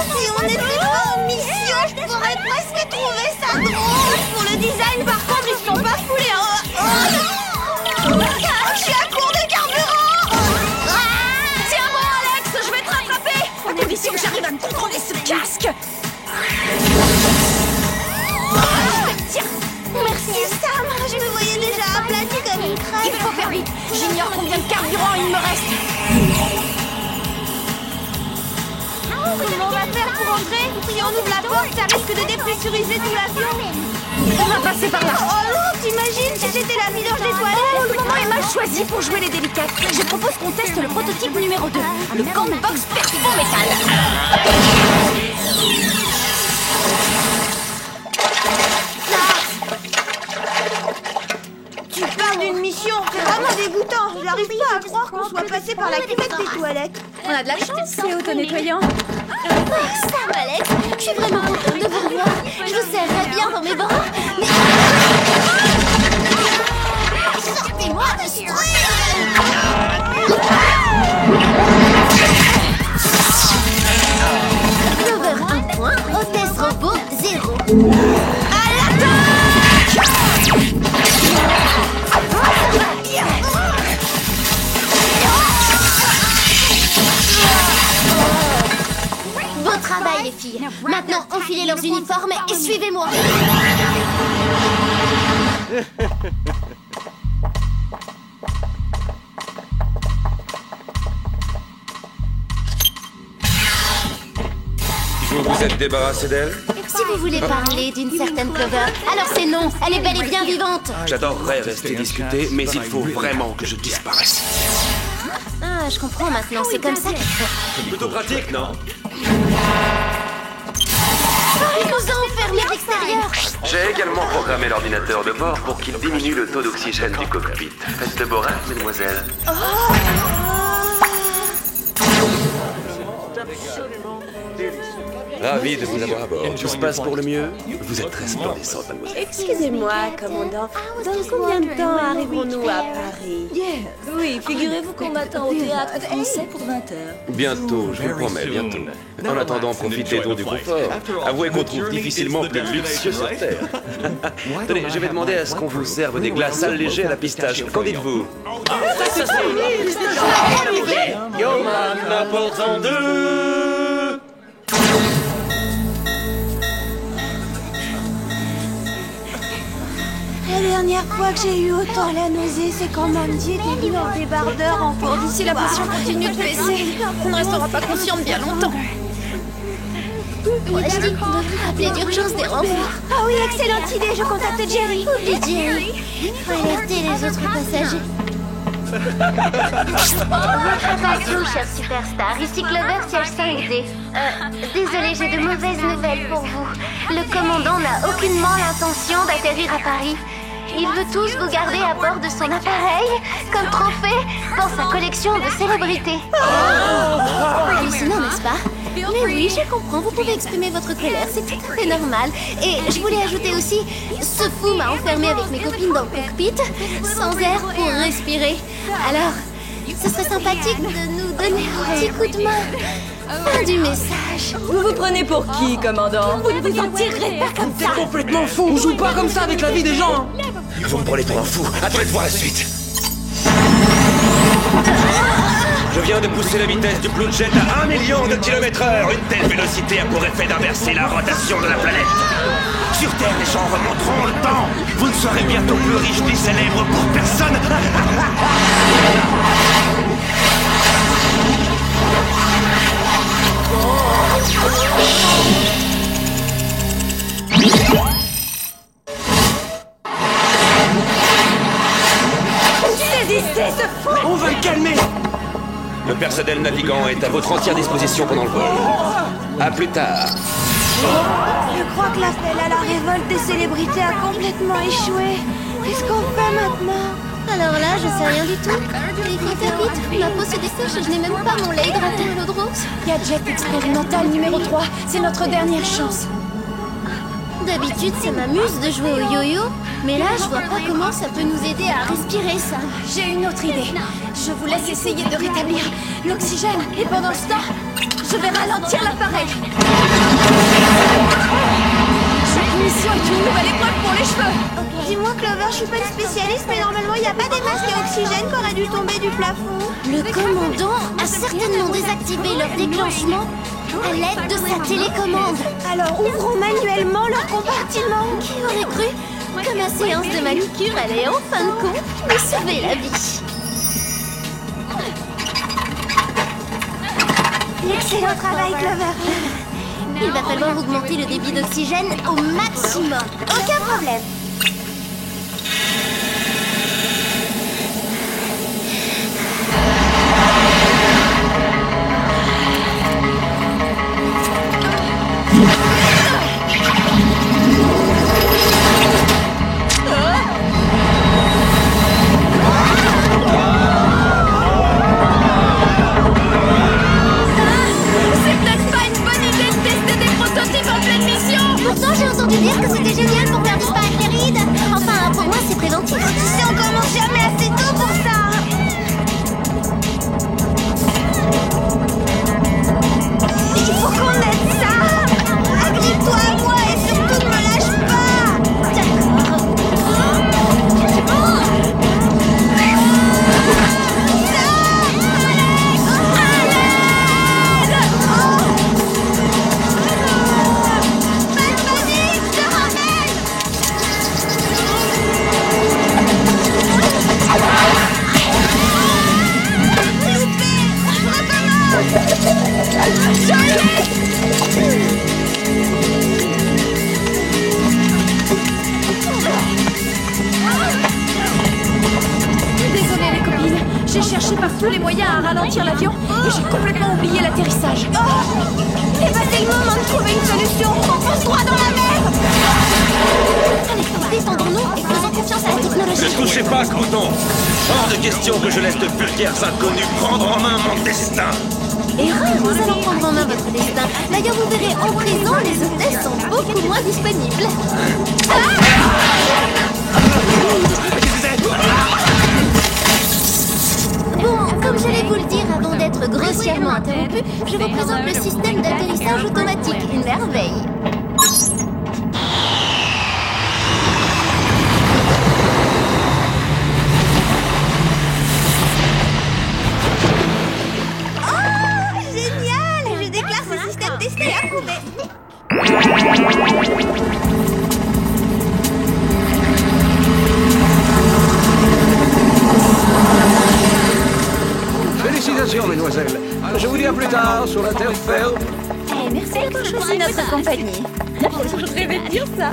Si on était pas en mission, je pourrais presque trouver ça drôle. Pour le design, par contre, ils sont pas foulés. Je suis à court de carburant. Tiens bon, Alex, je vais te rattraper. À condition que j'arrive à me contrôler ce casque. Tiens. Merci, Sam. Je me voyais déjà aplati comme une crêpe. Il faut faire vite. J'ignore combien de carburant il me reste. Comment on va faire pour entrer? Si on ouvre la porte, ça risque de dépressuriser tout l'avion. On va passer par là. Oh non, t'imagines si j'étais la vidange des toilettes? Oh, le moment est mal choisi pour jouer les délicates. Je propose qu'on teste le prototype numéro 2, le Gangbox Perfo Métal. Tu parles d'une mission, c'est vraiment dégoûtant. J'arrive pas à croire qu'on soit passé par la cuvette des toilettes. On a de la chance, c'est auto-nettoyant. Sam, Alex, je suis vraiment contente de vous revoir. Je vous serrerai bien dans mes bras, mais... Sortez-moi de ce truc! Clover 1 point, hôtesse robot 0. À l'attaque! Beau travail les filles. Maintenant enfilez leurs uniformes et suivez-moi. Vous vous êtes débarrassé d'elle? Si vous voulez parler d'une certaine Clover, alors c'est non, elle est bel et bien vivante. J'adorerais rester discuter, mais il faut vraiment que je disparaisse. Ah, je comprends maintenant, c'est comme ça qu'il faut. Plutôt pratique, non? Il nous a enfermés à l'extérieur. J'ai également programmé l'ordinateur de bord pour qu'il diminue le taux d'oxygène du cockpit. Faites de beaux rêves, mesdemoiselles. Ravi de vous avoir à bord. Tout se passe pour le mieux. Vous êtes resplendissante, mademoiselle. Excusez-moi, commandant. Dans combien de temps arriverons-nous à Paris? Oui, figurez-vous qu'on m'attend au théâtre français pour 20h. Bientôt, je vous le promets, bientôt. En attendant, profitez donc du confort. Avouez qu'on trouve difficilement plus luxueux sur Terre. Tenez, je vais demander à ce qu'on vous serve des glaces allégées à la pistache. Qu'en dites-vous? Yo, man, n'importe en deux. La dernière fois que j'ai eu autant la nausée, c'est quand Mandy était venue en débardeur en cours du Si la pression continue de baisser, on ne restera pas consciente bien longtemps. Moi, je dis qu'on devrait appeler d'urgence des renforts. Ah oui, excellente idée, je contacte Jerry. Oublie Jerry. Faut alerter les autres passagers. Attention, cher superstar, ici Clover, siège 5D. Désolé, j'ai de mauvaises nouvelles pour vous. Le commandant n'a aucunement l'intention d'atterrir à Paris. Il veut tous vous garder à bord de son appareil, comme trophée, pour sa collection de célébrités. Hallucinant, n'est-ce pas? Mais oui, je comprends, vous pouvez exprimer votre colère, c'est tout à fait normal. Et je voulais ajouter aussi, ce fou m'a enfermé avec mes copines dans le cockpit, sans air pour respirer. Alors, ce serait sympathique de nous donner un petit coup de main. Fin du message. Vous vous prenez pour qui, commandant? Vous ne vous en tirerez pas comme ça. T'es complètement fou, on joue pas comme ça avec la vie des gens. Vous me prenez pour un fou. Attendez de voir la suite. Je viens de pousser la vitesse du Blue Jet à 1 million de km/h. Une telle vélocité a pour effet d'inverser la rotation de la planète. Sur Terre, les gens remonteront le temps. Vous ne serez bientôt plus riche ni célèbre pour personne. Saisissez ce fou! On va le calmer. Le personnel navigant est à votre entière disposition pendant le vol. À plus tard. Je crois que l'appel à la révolte des célébrités a complètement échoué. Qu'est-ce qu'on fait maintenant? Alors là, je sais rien du tout. Il faut faire vite, ma peau se dessèche et je n'ai même pas mon lait hydraté à l'eau de rose. Gadget expérimental numéro 3, c'est notre dernière chance. D'habitude, ça m'amuse de jouer au yo-yo, mais là, je vois pas comment ça peut nous aider à respirer, ça. J'ai une autre idée. Je vous laisse essayer de rétablir l'oxygène et pendant ce temps, je vais ralentir l'appareil. Cette mission est une nouvelle épreuve pour les cheveux. Dis-moi, Clover, je suis pas une spécialiste, mais normalement, il n'y a pas des masques à oxygène qui auraient dû tomber du plafond. Le commandant a certainement désactivé leur déclenchement à l'aide de sa télécommande. Alors, ouvrons manuellement leur compartiment. Qui aurait cru que ma séance de manucure allait en fin de compte me sauver la vie? Excellent travail, Clover. il va falloir augmenter le débit d'oxygène au maximum. Aucun problème. Pourtant, j'ai entendu dire que c'était génial pour faire disparaître les rides. Enfin, pour moi, c'est préventif. Tu sais, on commence jamais assez tôt pour ça. Il faut qu'on aide ça. Agrippe-toi à moi et surtout ne me lâche pas. D'accord. Désolée les copines, j'ai cherché par tous les moyens à ralentir l'avion et j'ai complètement oublié l'atterrissage. Et bah c'est le moment de trouver une solution. On fonce droit dans la mer. Allez, défendons-nous et faisons confiance à la technologie. Ne touchez pas, Crouton. Hors de question que je laisse de vulgaires inconnus prendre en main mon destin. Erreur, nous allons prendre en main votre destin. D'ailleurs, vous verrez, en prison, les hôtesses sont beaucoup moins disponibles. Bon, comme j'allais vous le dire avant d'être grossièrement interrompu, je vous présente le système d'atterrissage automatique, une merveille. Testé et approuvé. Félicitations, mesdemoiselles. Je vous dis à plus tard sur la terre ferme. Merci d'avoir choisi notre compagnie. Je rêvais de dire ça.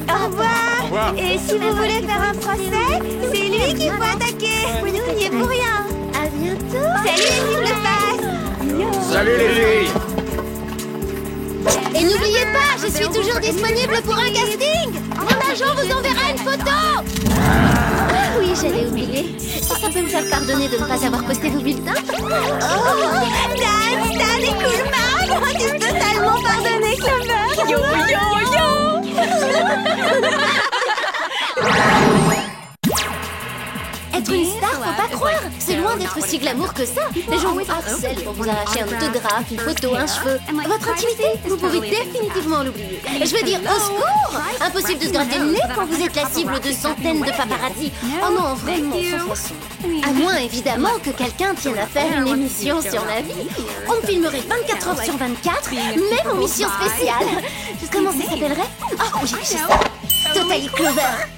Au revoir. Et si vous voulez faire un procès, c'est lui qu'il faut attaquer. Nous, n'y est pour rien. À bientôt. Salut les filles de face. Salut les filles. Et n'oubliez pas, je suis toujours disponible pour un casting. Mon agent vous enverra une photo. Ah oui, j'allais oublier. Si ça peut me faire pardonner de ne pas avoir posté vos bulletins. Oh, Stan et Coolman. Tu peux totalement pardonner, Clover. Yo, yo, yo. Être une star, faut pas croire. C'est loin d'être si glamour que ça. Les gens vous harcèlent pour vous arracher un autographe, une photo, un cheveu. Votre intimité, vous pouvez définitivement l'oublier. Je veux dire, au secours. Impossible de se gratter le nez quand vous êtes la cible de centaines de paparazzi. Oh non, vraiment, sans façon. À moins, évidemment, que quelqu'un tienne à faire une émission sur la vie. On me filmerait 24 heures sur 24, même en mission spéciale. Comment ça s'appellerait? Oh, j'ai ça. Totally Clover.